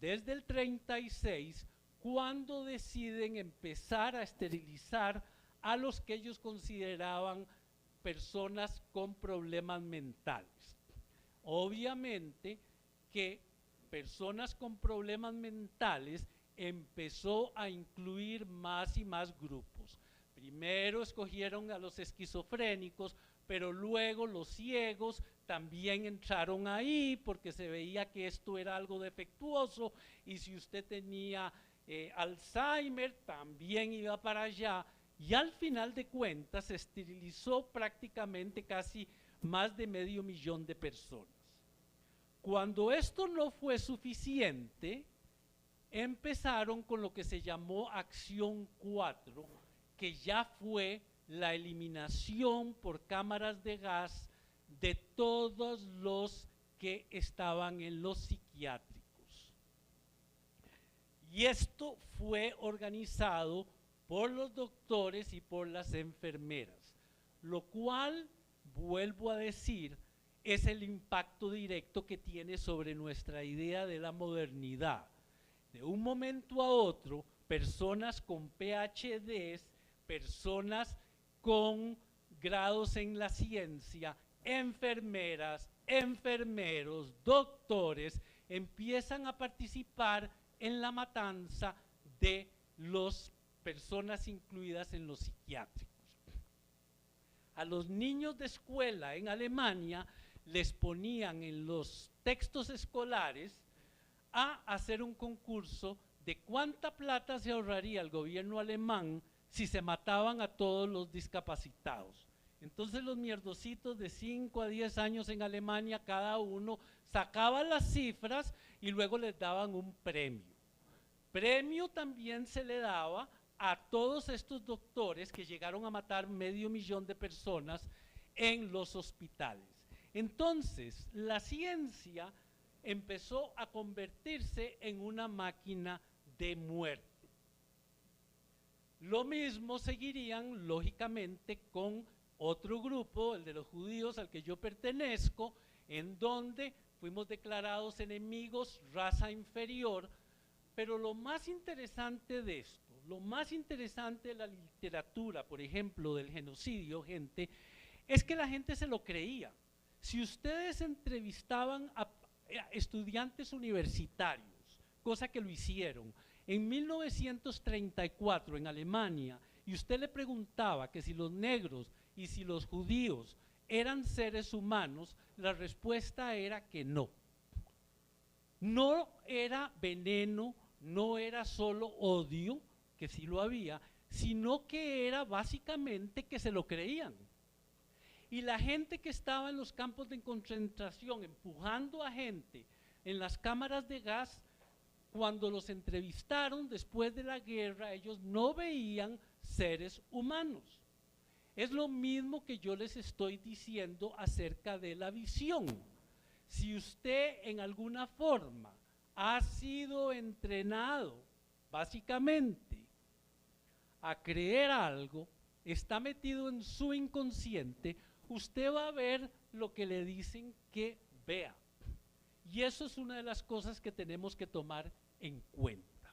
desde el 36, cuando deciden empezar a esterilizar a los que ellos consideraban personas con problemas mentales. Obviamente que personas con problemas mentales empezó a incluir más y más grupos. Primero escogieron a los esquizofrénicos, pero luego los ciegos también entraron ahí porque se veía que esto era algo defectuoso, y si usted tenía Alzheimer también iba para allá, y al final de cuentas se esterilizó prácticamente casi más de 500.000 de personas. Cuando esto no fue suficiente, empezaron con lo que se llamó Acción 4, que ya fue la eliminación por cámaras de gas de todos los que estaban en los psiquiátricos. Y esto fue organizado por los doctores y por las enfermeras, lo cual, vuelvo a decir, es el impacto directo que tiene sobre nuestra idea de la modernidad. De un momento a otro, personas con PhDs, personas con grados en la ciencia, enfermeras, enfermeros, doctores, empiezan a participar en la matanza de las personas incluidas en los psiquiátricos. A los niños de escuela en Alemania les ponían en los textos escolares a hacer un concurso de cuánta plata se ahorraría el gobierno alemán si se mataban a todos los discapacitados. Entonces los mierdositos de 5 a 10 años en Alemania, cada uno sacaba las cifras y luego les daban un premio. Premio también se le daba a todos estos doctores que llegaron a matar 500.000 de personas en los hospitales. Entonces, la ciencia empezó a convertirse en una máquina de muerte. Lo mismo seguirían, lógicamente, con otro grupo, el de los judíos al que yo pertenezco, en donde fuimos declarados enemigos, raza inferior. Pero lo más interesante de esto, lo más interesante de la literatura, por ejemplo, del genocidio, gente, es que la gente se lo creía. Si ustedes entrevistaban a estudiantes universitarios, cosa que lo hicieron, en 1934 en Alemania, y usted le preguntaba que si los negros y si los judíos eran seres humanos, la respuesta era que no. No era veneno, no era solo odio, que sí lo había, sino que era básicamente que se lo creían. Y la gente que estaba en los campos de concentración empujando a gente en las cámaras de gas, cuando los entrevistaron después de la guerra, ellos no veían seres humanos. Es lo mismo que yo les estoy diciendo acerca de la visión. Si usted en alguna forma ha sido entrenado, básicamente, a creer algo, está metido en su inconsciente, usted va a ver lo que le dicen que vea. Y eso es una de las cosas que tenemos que tomar en cuenta.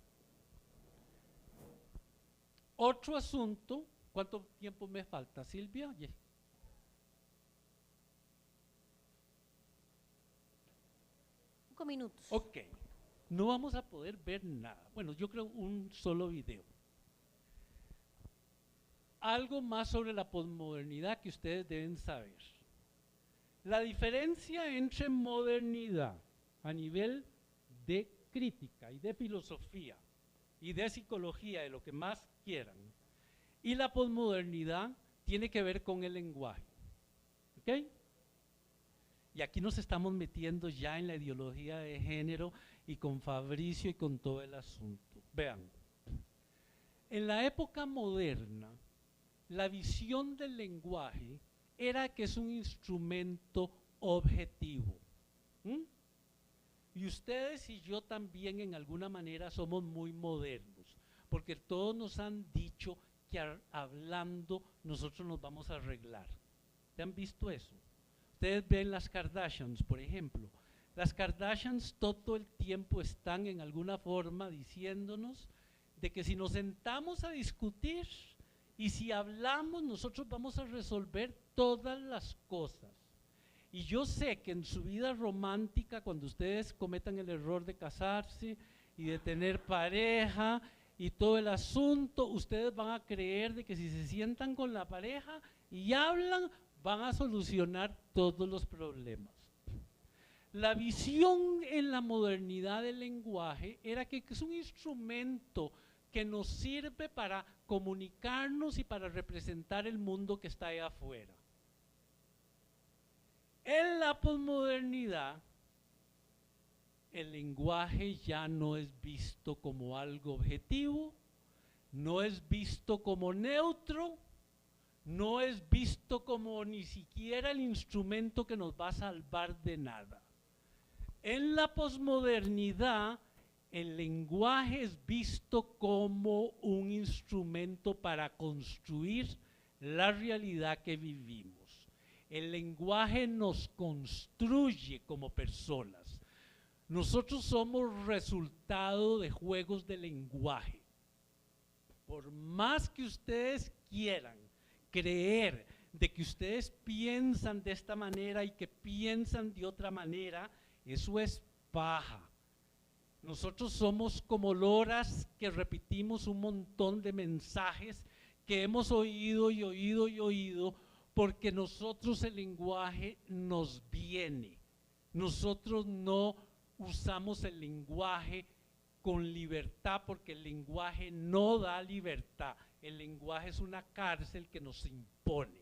Otro asunto, ¿cuánto tiempo me falta, Silvia? Oye. Minutos. Ok, no vamos a poder ver nada. Bueno, yo creo un solo video. Algo más sobre la posmodernidad que ustedes deben saber. La diferencia entre modernidad a nivel de crítica y de filosofía y de psicología, de lo que más quieran, y la posmodernidad tiene que ver con el lenguaje. ¿Ok? Y aquí nos estamos metiendo ya en la ideología de género y con Fabricio y con todo el asunto. Vean, en la época moderna, la visión del lenguaje era que es un instrumento objetivo. Y ustedes y yo también en alguna manera somos muy modernos, porque todos nos han dicho que hablando nosotros nos vamos a arreglar. ¿Te han visto eso? Ustedes ven las Kardashians, por ejemplo. Las Kardashians todo el tiempo están en alguna forma diciéndonos de que si nos sentamos a discutir y si hablamos, nosotros vamos a resolver todas las cosas. Y yo sé que en su vida romántica, cuando ustedes cometan el error de casarse y de tener pareja y todo el asunto, ustedes van a creer de que si se sientan con la pareja y hablan, van a solucionar todos los problemas. La visión en la modernidad del lenguaje era que es un instrumento que nos sirve para comunicarnos y para representar el mundo que está allá afuera. En la posmodernidad, el lenguaje ya no es visto como algo objetivo, no es visto como neutro, no es visto como ni siquiera el instrumento que nos va a salvar de nada. En la posmodernidad, el lenguaje es visto como un instrumento para construir la realidad que vivimos. El lenguaje nos construye como personas. Nosotros somos resultado de juegos de lenguaje. Por más que ustedes quieran creer de que ustedes piensan de esta manera y que piensan de otra manera, eso es paja. Nosotros somos como loras que repetimos un montón de mensajes que hemos oído y oído y oído, porque nosotros el lenguaje nos viene. Nosotros no usamos el lenguaje con libertad, porque el lenguaje no da libertad. El lenguaje es una cárcel que nos impone.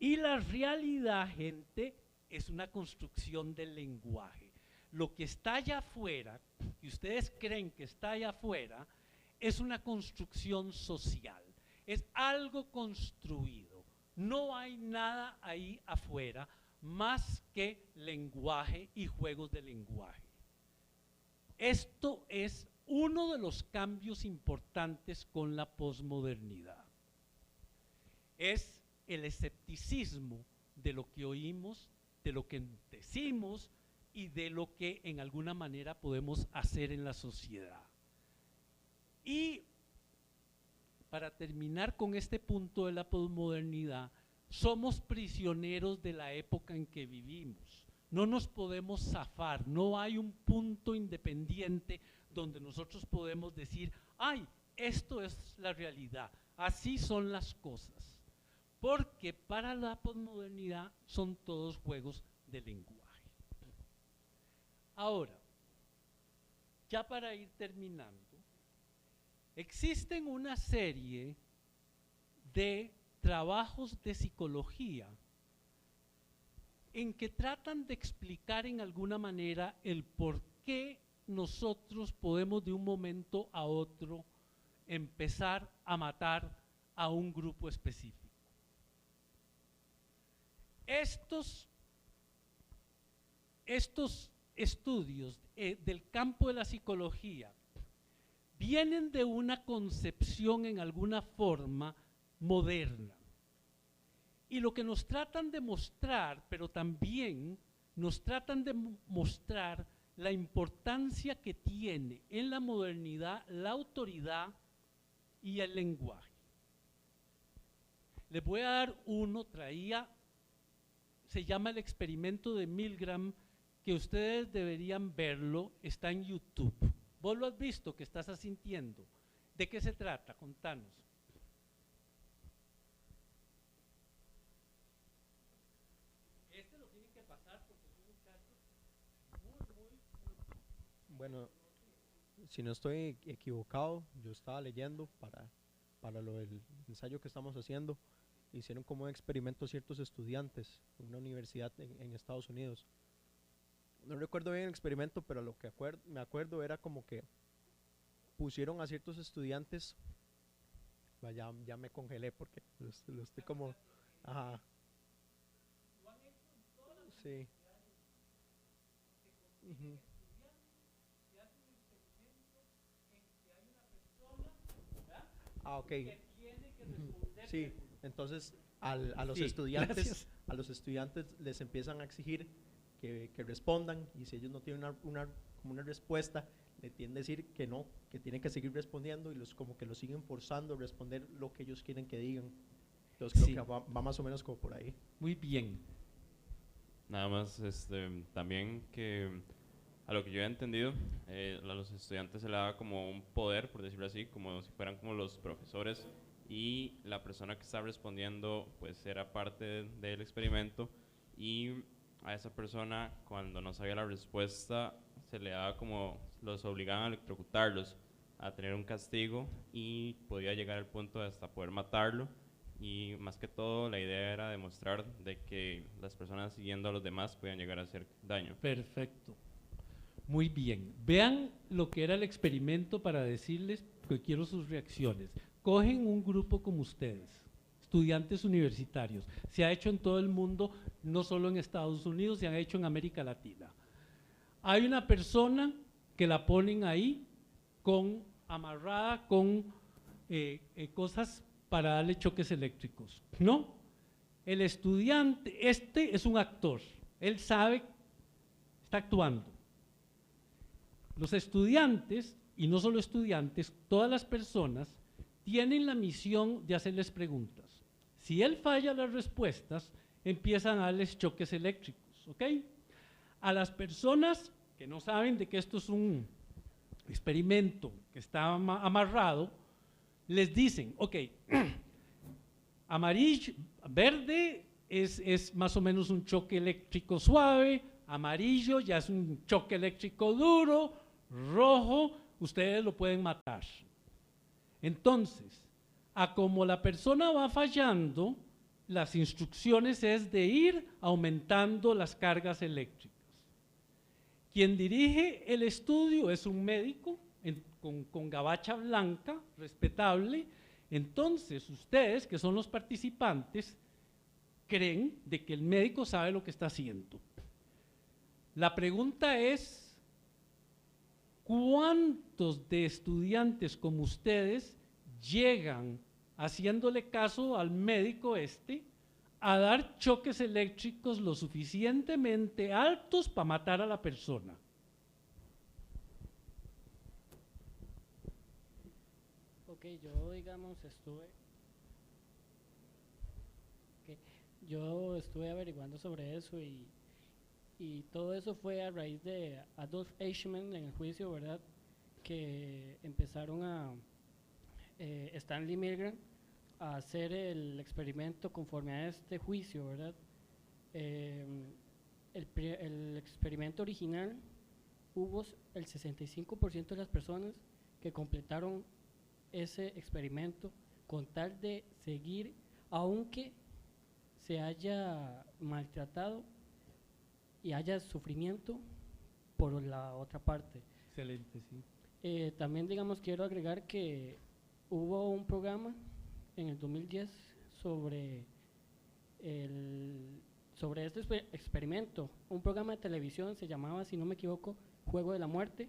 Y la realidad, gente, es una construcción del lenguaje. Lo que está allá afuera, que ustedes creen que está allá afuera, es una construcción social, es algo construido. No hay nada ahí afuera más que lenguaje y juegos de lenguaje. Esto es uno de los cambios importantes con la posmodernidad. Es el escepticismo de lo que oímos, de lo que decimos y de lo que en alguna manera podemos hacer en la sociedad. Y para terminar con este punto de la posmodernidad, somos prisioneros de la época en que vivimos. No nos podemos zafar, no hay un punto independiente donde nosotros podemos decir, ay, esto es la realidad, así son las cosas. Porque para la posmodernidad son todos juegos de lenguaje. Ahora, ya para ir terminando, existen una serie de trabajos de psicología en que tratan de explicar en alguna manera el por qué nosotros podemos de un momento a otro empezar a matar a un grupo específico. Estos estudios del campo de la psicología vienen de una concepción en alguna forma moderna. Y lo que nos tratan de mostrar, pero también nos tratan de mostrar la importancia que tiene en la modernidad la autoridad y el lenguaje. Les voy a dar uno, se llama el experimento de Milgram, que ustedes deberían verlo, está en YouTube. ¿Vos lo has visto que estás asintiendo? ¿De qué se trata? Contanos. Este lo tienen que pasar porque es un muchacho muy. Bueno, si no estoy equivocado, yo estaba leyendo para lo del ensayo que estamos haciendo, hicieron como un experimento ciertos estudiantes en una universidad en Estados Unidos. No recuerdo bien el experimento, pero lo que me acuerdo era como que pusieron a ciertos estudiantes, ya me congelé porque lo estoy como, ajá, sí. Uh-huh. Ah, ok. Sí, entonces a los estudiantes les empiezan a exigir que respondan, y si ellos no tienen una respuesta, le tienen que decir que no, que tienen que seguir respondiendo, y como que los siguen forzando a responder lo que ellos quieren que digan. Entonces creo que va más o menos como por ahí. Muy bien. Nada más, también que a lo que yo he entendido, a los estudiantes se le daba como un poder, por decirlo así, como si fueran como los profesores, y la persona que está respondiendo pues era parte del experimento, y a esa persona, cuando no sabía la respuesta, se le daba como, los obligaban a electrocutarlos, a tener un castigo, y podía llegar al punto de hasta poder matarlo. Y más que todo la idea era demostrar de que las personas siguiendo a los demás podían llegar a hacer daño. Perfecto. Muy bien. Vean lo que era el experimento para decirles que quiero sus reacciones. Cogen un grupo como ustedes, estudiantes universitarios. Se ha hecho en todo el mundo, no solo en Estados Unidos, se ha hecho en América Latina. Hay una persona que la ponen ahí amarrada con cosas para darle choques eléctricos, ¿no? El estudiante, este es un actor, él sabe, está actuando. Los estudiantes, y no solo estudiantes, todas las personas tienen la misión de hacerles preguntas. Si él falla las respuestas, empiezan a darles choques eléctricos, ¿ok? A las personas que no saben de que esto es un experimento que está amarrado, les dicen, ok, amarillo, verde es más o menos un choque eléctrico suave, amarillo ya es un choque eléctrico duro, rojo, ustedes lo pueden matar. Entonces, a como la persona va fallando, las instrucciones es de ir aumentando las cargas eléctricas. Quien dirige el estudio es un médico con gabacha blanca, respetable. Entonces, ustedes, que son los participantes, creen de que el médico sabe lo que está haciendo. La pregunta es, ¿cuántos de estudiantes como ustedes llegan haciéndole caso al médico a dar choques eléctricos lo suficientemente altos para matar a la persona? Ok, yo digamos yo estuve averiguando sobre eso y todo eso fue a raíz de Adolf Eichmann en el juicio, ¿verdad? Que empezaron a Stanley Milgram a hacer el experimento conforme a este juicio, ¿verdad? El experimento original hubo el 65% de las personas que completaron ese experimento con tal de seguir, aunque se haya maltratado y haya sufrimiento por la otra parte. Excelente, sí. También, digamos, quiero agregar que hubo un programa en el 2010 sobre este experimento, un programa de televisión, se llamaba, si no me equivoco, Juego de la Muerte,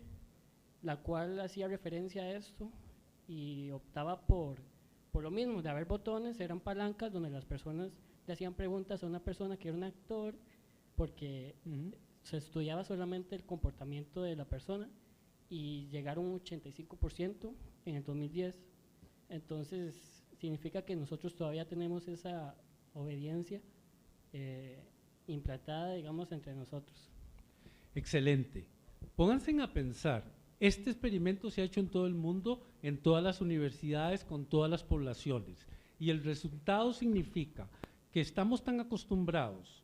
la cual hacía referencia a esto y optaba por lo mismo, de haber botones, eran palancas donde las personas le hacían preguntas a una persona que era un actor, porque se estudiaba solamente el comportamiento de la persona y llegaron un 85% en el 2010. Entonces, significa que nosotros todavía tenemos esa obediencia implantada, digamos, entre nosotros. Excelente. Pónganse a pensar, este experimento se ha hecho en todo el mundo, en todas las universidades, con todas las poblaciones, y el resultado significa que estamos tan acostumbrados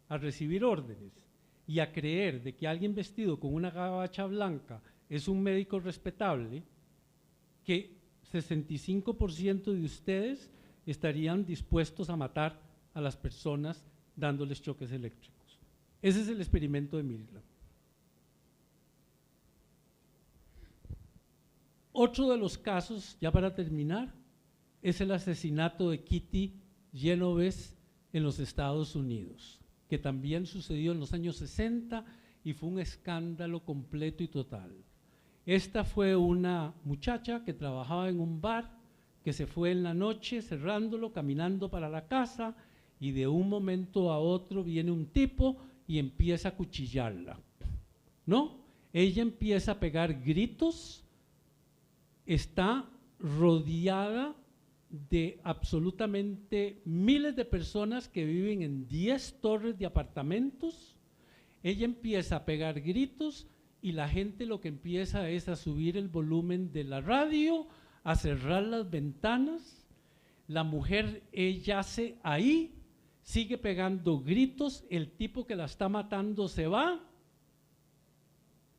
a recibir órdenes y a creer de que alguien vestido con una gabacha blanca es un médico respetable, que 65% de ustedes estarían dispuestos a matar a las personas dándoles choques eléctricos. Ese es el experimento de Milgram. Otro de los casos, ya para terminar, es el asesinato de Kitty Genovese en los Estados Unidos, que también sucedió en los años 60 y fue un escándalo completo y total. Esta fue una muchacha que trabajaba en un bar, que se fue en la noche cerrándolo, caminando para la casa, y de un momento a otro viene un tipo y empieza a cuchillarla, ¿no? Ella empieza a pegar gritos, está rodeada de absolutamente miles de personas que viven en 10 torres de apartamentos. Ella empieza a pegar gritos y la gente lo que empieza es a subir el volumen de la radio, a cerrar las ventanas. La mujer yace ahí, sigue pegando gritos, el tipo que la está matando se va,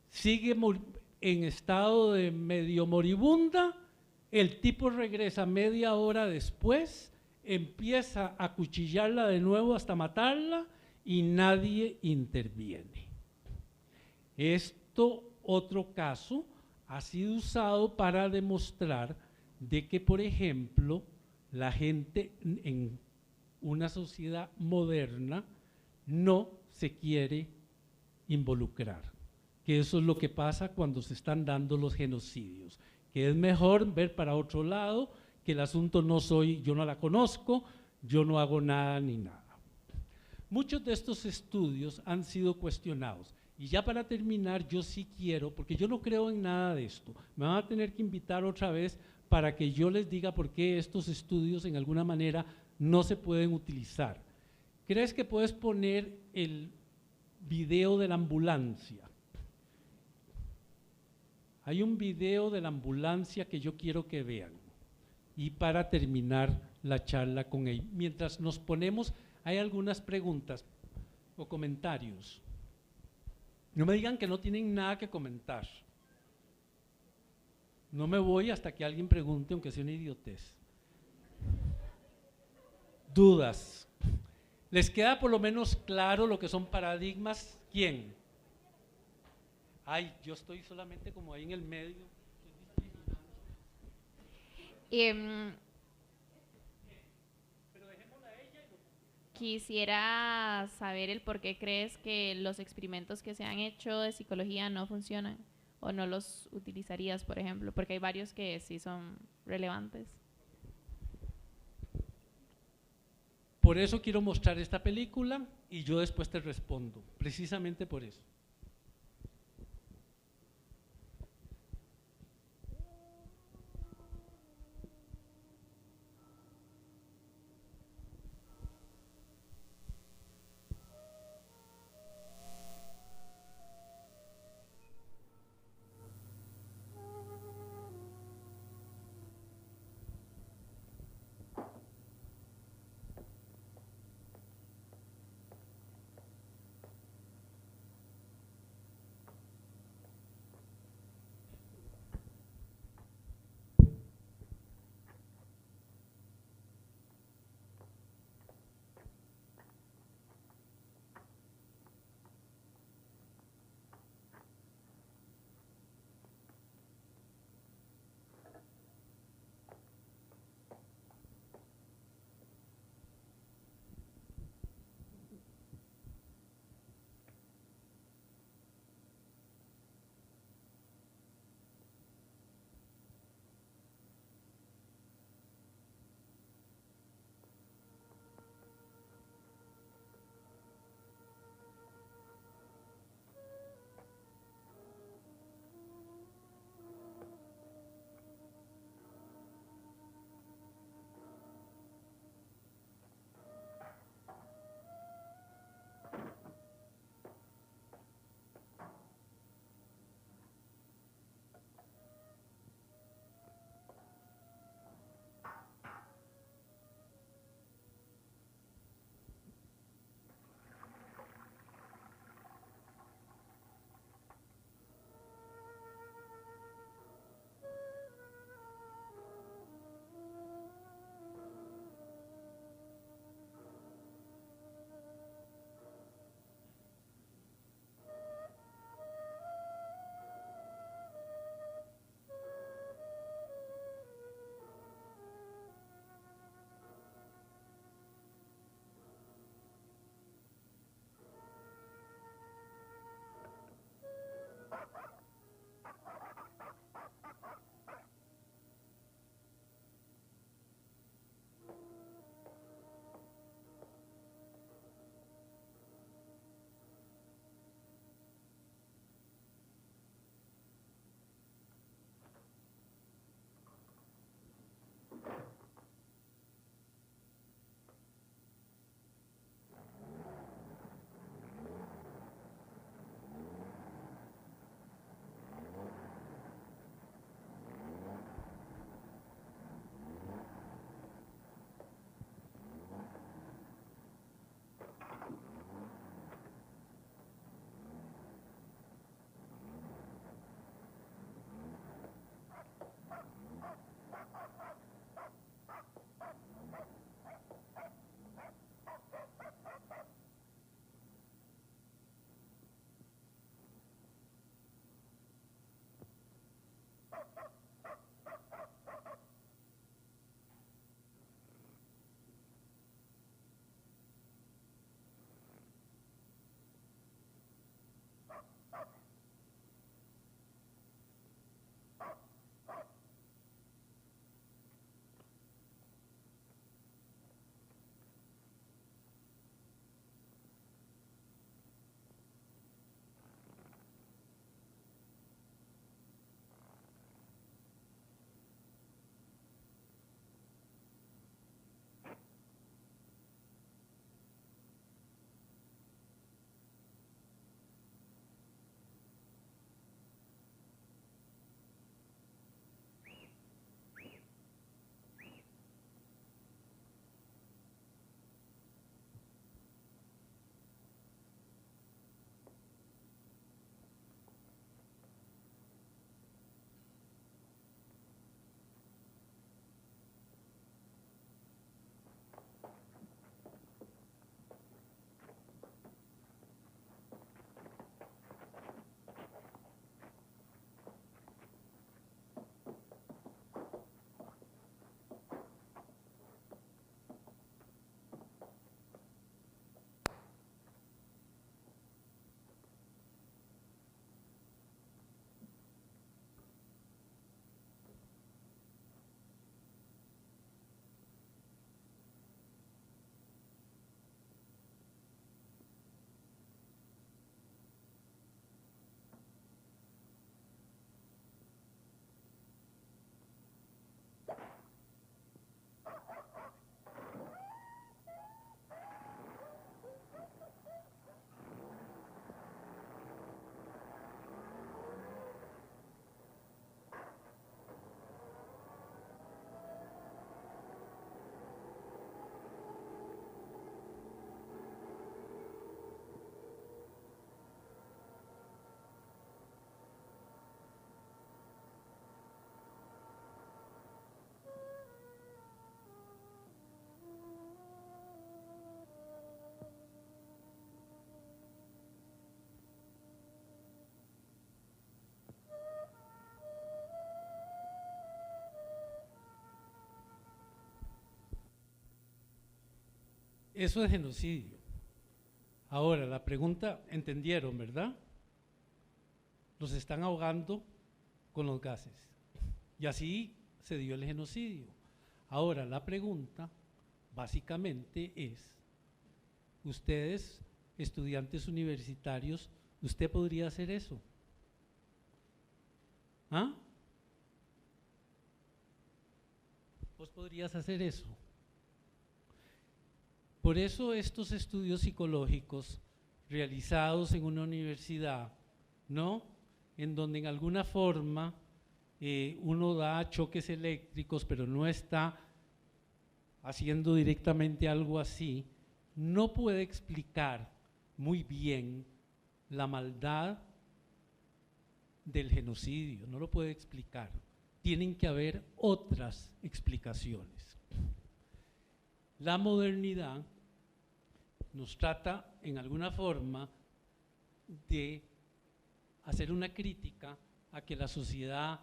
sigue en estado de medio moribunda, el tipo regresa media hora después, empieza a cuchillarla de nuevo hasta matarla y nadie interviene. Otro caso, ha sido usado para demostrar de que, por ejemplo, la gente en una sociedad moderna no se quiere involucrar, que eso es lo que pasa cuando se están dando los genocidios, que es mejor ver para otro lado, que el asunto yo no la conozco, yo no hago nada ni nada. Muchos de estos estudios han sido cuestionados. Y ya para terminar, yo sí quiero, porque yo no creo en nada de esto, me van a tener que invitar otra vez para que yo les diga por qué estos estudios en alguna manera no se pueden utilizar. ¿Crees que puedes poner el video de la ambulancia? Hay un video de la ambulancia que yo quiero que vean. Y para terminar la charla con él, mientras nos ponemos, hay algunas preguntas o comentarios. No me digan que no tienen nada que comentar. No me voy hasta que alguien pregunte, aunque sea una idiotez. Dudas. ¿Les queda por lo menos claro lo que son paradigmas? ¿Quién? Ay, yo estoy solamente como ahí en el medio. Quisiera saber el por qué crees que los experimentos que se han hecho de psicología no funcionan o no los utilizarías, por ejemplo, porque hay varios que sí son relevantes. Por eso quiero mostrar esta película y yo después te respondo, precisamente por eso. eso es genocidio. Ahora, la pregunta, ¿entendieron, verdad? Los están ahogando con los gases. Y así se dio el genocidio. Ahora, la pregunta básicamente es, ustedes, estudiantes universitarios, ¿usted podría hacer eso? ¿Ah? ¿Vos podrías hacer eso? Por eso estos estudios psicológicos realizados en una universidad, ¿no?, en donde en alguna forma uno da choques eléctricos, pero no está haciendo directamente algo así, no puede explicar muy bien la maldad del genocidio, no lo puede explicar. Tienen que haber otras explicaciones. La modernidad nos trata en alguna forma de hacer una crítica a que la sociedad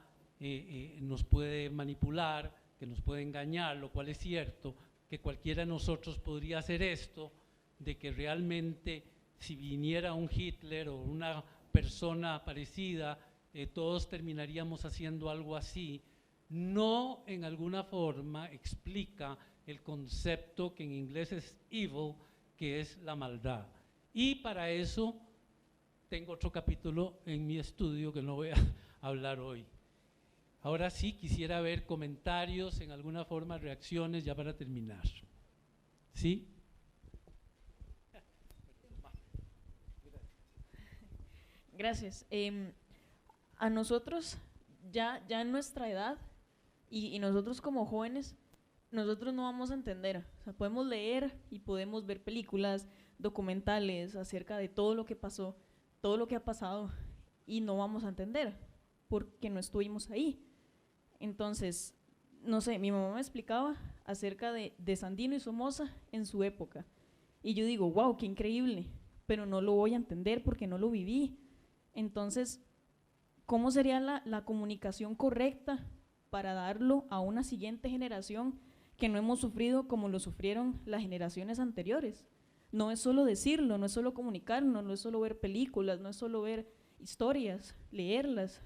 nos puede manipular, que nos puede engañar, lo cual es cierto, que cualquiera de nosotros podría hacer esto, de que realmente si viniera un Hitler o una persona parecida, todos terminaríamos haciendo algo así. No en alguna forma explica el concepto que en inglés es evil, que es la maldad. Y para eso tengo otro capítulo en mi estudio que no voy a hablar hoy. Ahora sí quisiera ver comentarios, en alguna forma reacciones, ya para terminar. ¿Sí? Gracias. A nosotros, ya en nuestra edad, y nosotros como jóvenes, nosotros no vamos a entender. O sea, podemos leer y podemos ver películas, documentales acerca de todo lo que pasó, todo lo que ha pasado, y no vamos a entender, porque no estuvimos ahí. Entonces, no sé, mi mamá me explicaba acerca de Sandino y Somoza en su época, y yo digo, wow, qué increíble, pero no lo voy a entender porque no lo viví. Entonces, ¿cómo sería la comunicación correcta para darlo a una siguiente generación que no hemos sufrido como lo sufrieron las generaciones anteriores? No es solo decirlo, no es solo comunicarnos, no es solo ver películas, no es solo ver historias, leerlas.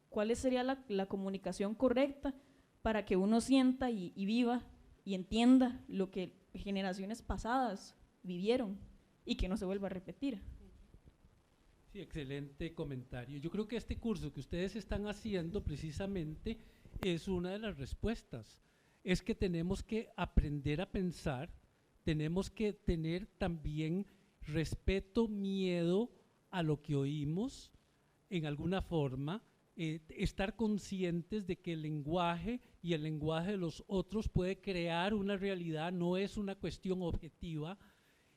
¿Cuál sería la comunicación correcta para que uno sienta y viva y entienda lo que generaciones pasadas vivieron y que no se vuelva a repetir? Sí, excelente comentario. Yo creo que este curso que ustedes están haciendo precisamente es una de las respuestas. Es que tenemos que aprender a pensar, tenemos que tener también respeto, miedo a lo que oímos en alguna forma, estar conscientes de que el lenguaje y el lenguaje de los otros puede crear una realidad, no es una cuestión objetiva,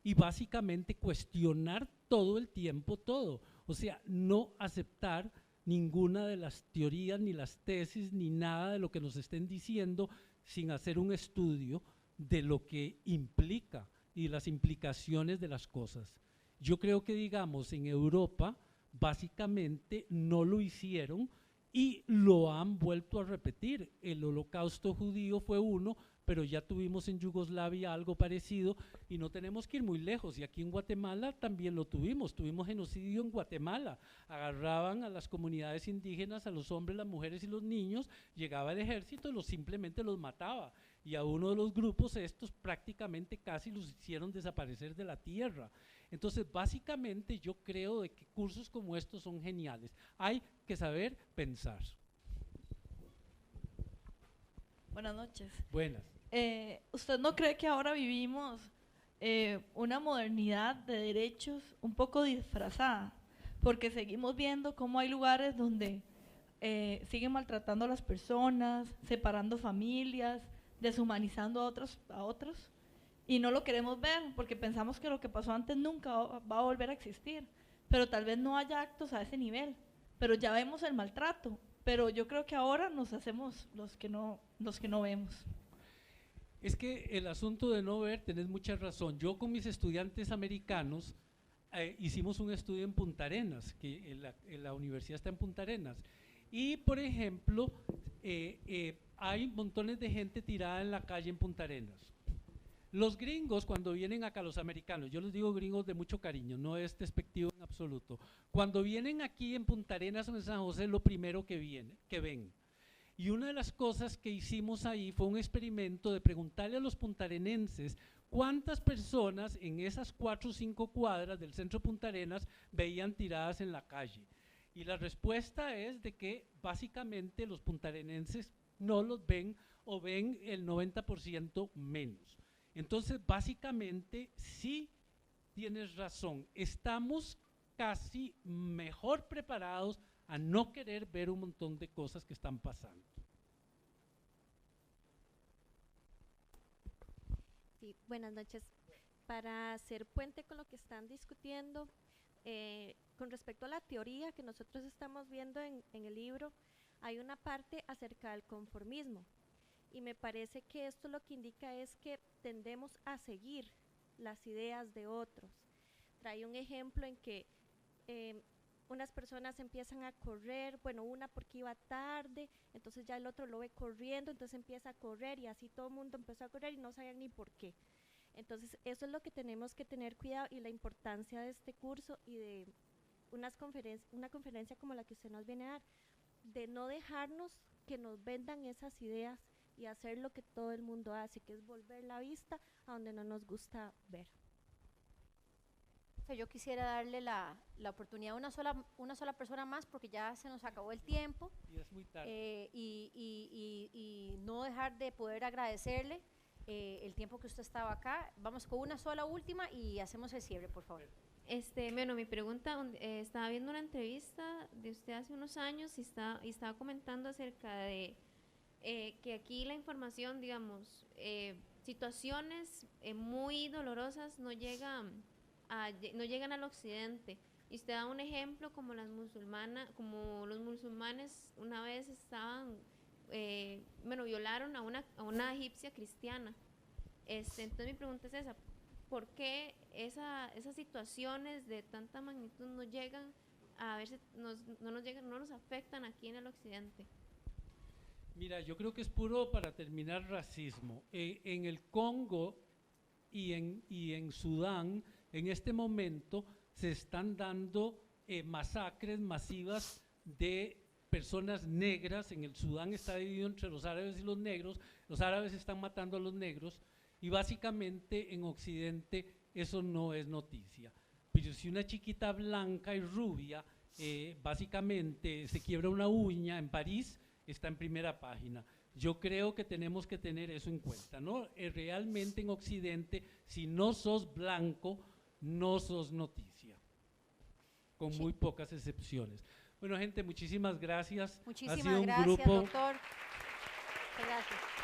y básicamente cuestionar todo el tiempo todo, o sea, no aceptar ninguna de las teorías, ni las tesis, ni nada de lo que nos estén diciendo sin hacer un estudio de lo que implica y las implicaciones de las cosas. Yo creo que, digamos, en Europa básicamente no lo hicieron y lo han vuelto a repetir. El holocausto judío fue uno, pero ya tuvimos en Yugoslavia algo parecido y no tenemos que ir muy lejos. Y aquí en Guatemala también lo tuvimos genocidio en Guatemala. Agarraban a las comunidades indígenas, a los hombres, las mujeres y los niños, llegaba el ejército y simplemente los mataba. Y a uno de los grupos estos prácticamente casi los hicieron desaparecer de la tierra. Entonces, básicamente yo creo de que cursos como estos son geniales. Hay que saber pensar. Buenas noches. Buenas. ¿Usted no cree que ahora vivimos una modernidad de derechos un poco disfrazada? Porque seguimos viendo cómo hay lugares donde siguen maltratando a las personas, separando familias, deshumanizando a otros, y no lo queremos ver porque pensamos que lo que pasó antes nunca va a volver a existir, pero tal vez no haya actos a ese nivel, pero ya vemos el maltrato, pero yo creo que ahora nos hacemos los que no vemos. Es que el asunto de no ver, tenés mucha razón. Yo con mis estudiantes americanos hicimos un estudio en Punta Arenas, que la universidad está en Punta Arenas, y por ejemplo hay montones de gente tirada en la calle en Punta Arenas. Los gringos cuando vienen acá, los americanos, yo les digo gringos de mucho cariño, no es despectivo en absoluto, cuando vienen aquí en Punta Arenas o en San José, lo primero que ven. Y una de las cosas que hicimos ahí fue un experimento de preguntarle a los puntarenenses cuántas personas en esas 4 o 5 cuadras del centro de Punta Arenas veían tiradas en la calle. Y la respuesta es de que básicamente los puntarenenses no los ven o ven el 90% menos. Entonces, básicamente, sí tienes razón, estamos casi mejor preparados a no querer ver un montón de cosas que están pasando. Sí, buenas noches. Para hacer puente con lo que están discutiendo, con respecto a la teoría que nosotros estamos viendo en el libro, hay una parte acerca del conformismo. Y me parece que esto lo que indica es que tendemos a seguir las ideas de otros. Trae un ejemplo en que unas personas empiezan a correr, bueno, una porque iba tarde, entonces ya el otro lo ve corriendo, entonces empieza a correr y así todo el mundo empezó a correr y no sabían ni por qué. Entonces eso es lo que tenemos que tener cuidado y la importancia de este curso y de una conferencia como la que usted nos viene a dar, de no dejarnos que nos vendan esas ideas y hacer lo que todo el mundo hace, que es volver la vista a donde no nos gusta ver. Yo quisiera darle la oportunidad a una sola persona más porque ya se nos acabó el tiempo. Y es muy tarde. Y no dejar de poder agradecerle el tiempo que usted estaba acá. Vamos con una sola última y hacemos el cierre, por favor. Bueno, mi pregunta, estaba viendo una entrevista de usted hace unos años y estaba comentando acerca de que aquí la información, digamos, situaciones muy dolorosas no llegan al occidente. Y usted da un ejemplo como los musulmanes una vez estaban, violaron a una egipcia cristiana. Entonces mi pregunta es esa, ¿por qué esas situaciones de tanta magnitud no llegan a veces no nos afectan aquí en el occidente? Mira, yo creo que es puro, para terminar, racismo. En el Congo y en Sudán, en este momento, se están dando masacres masivas de personas negras. En el Sudán está dividido entre los árabes y los negros. Los árabes están matando a los negros y básicamente en Occidente eso no es noticia. Pero si una chiquita blanca y rubia básicamente se quiebra una uña en París, está en primera página. Yo creo que tenemos que tener eso en cuenta, ¿no? Realmente en Occidente, si no sos blanco, no sos noticia, con muy pocas excepciones. Bueno, gente, muchísimas gracias. Muchísimas gracias, doctor. Muchas gracias.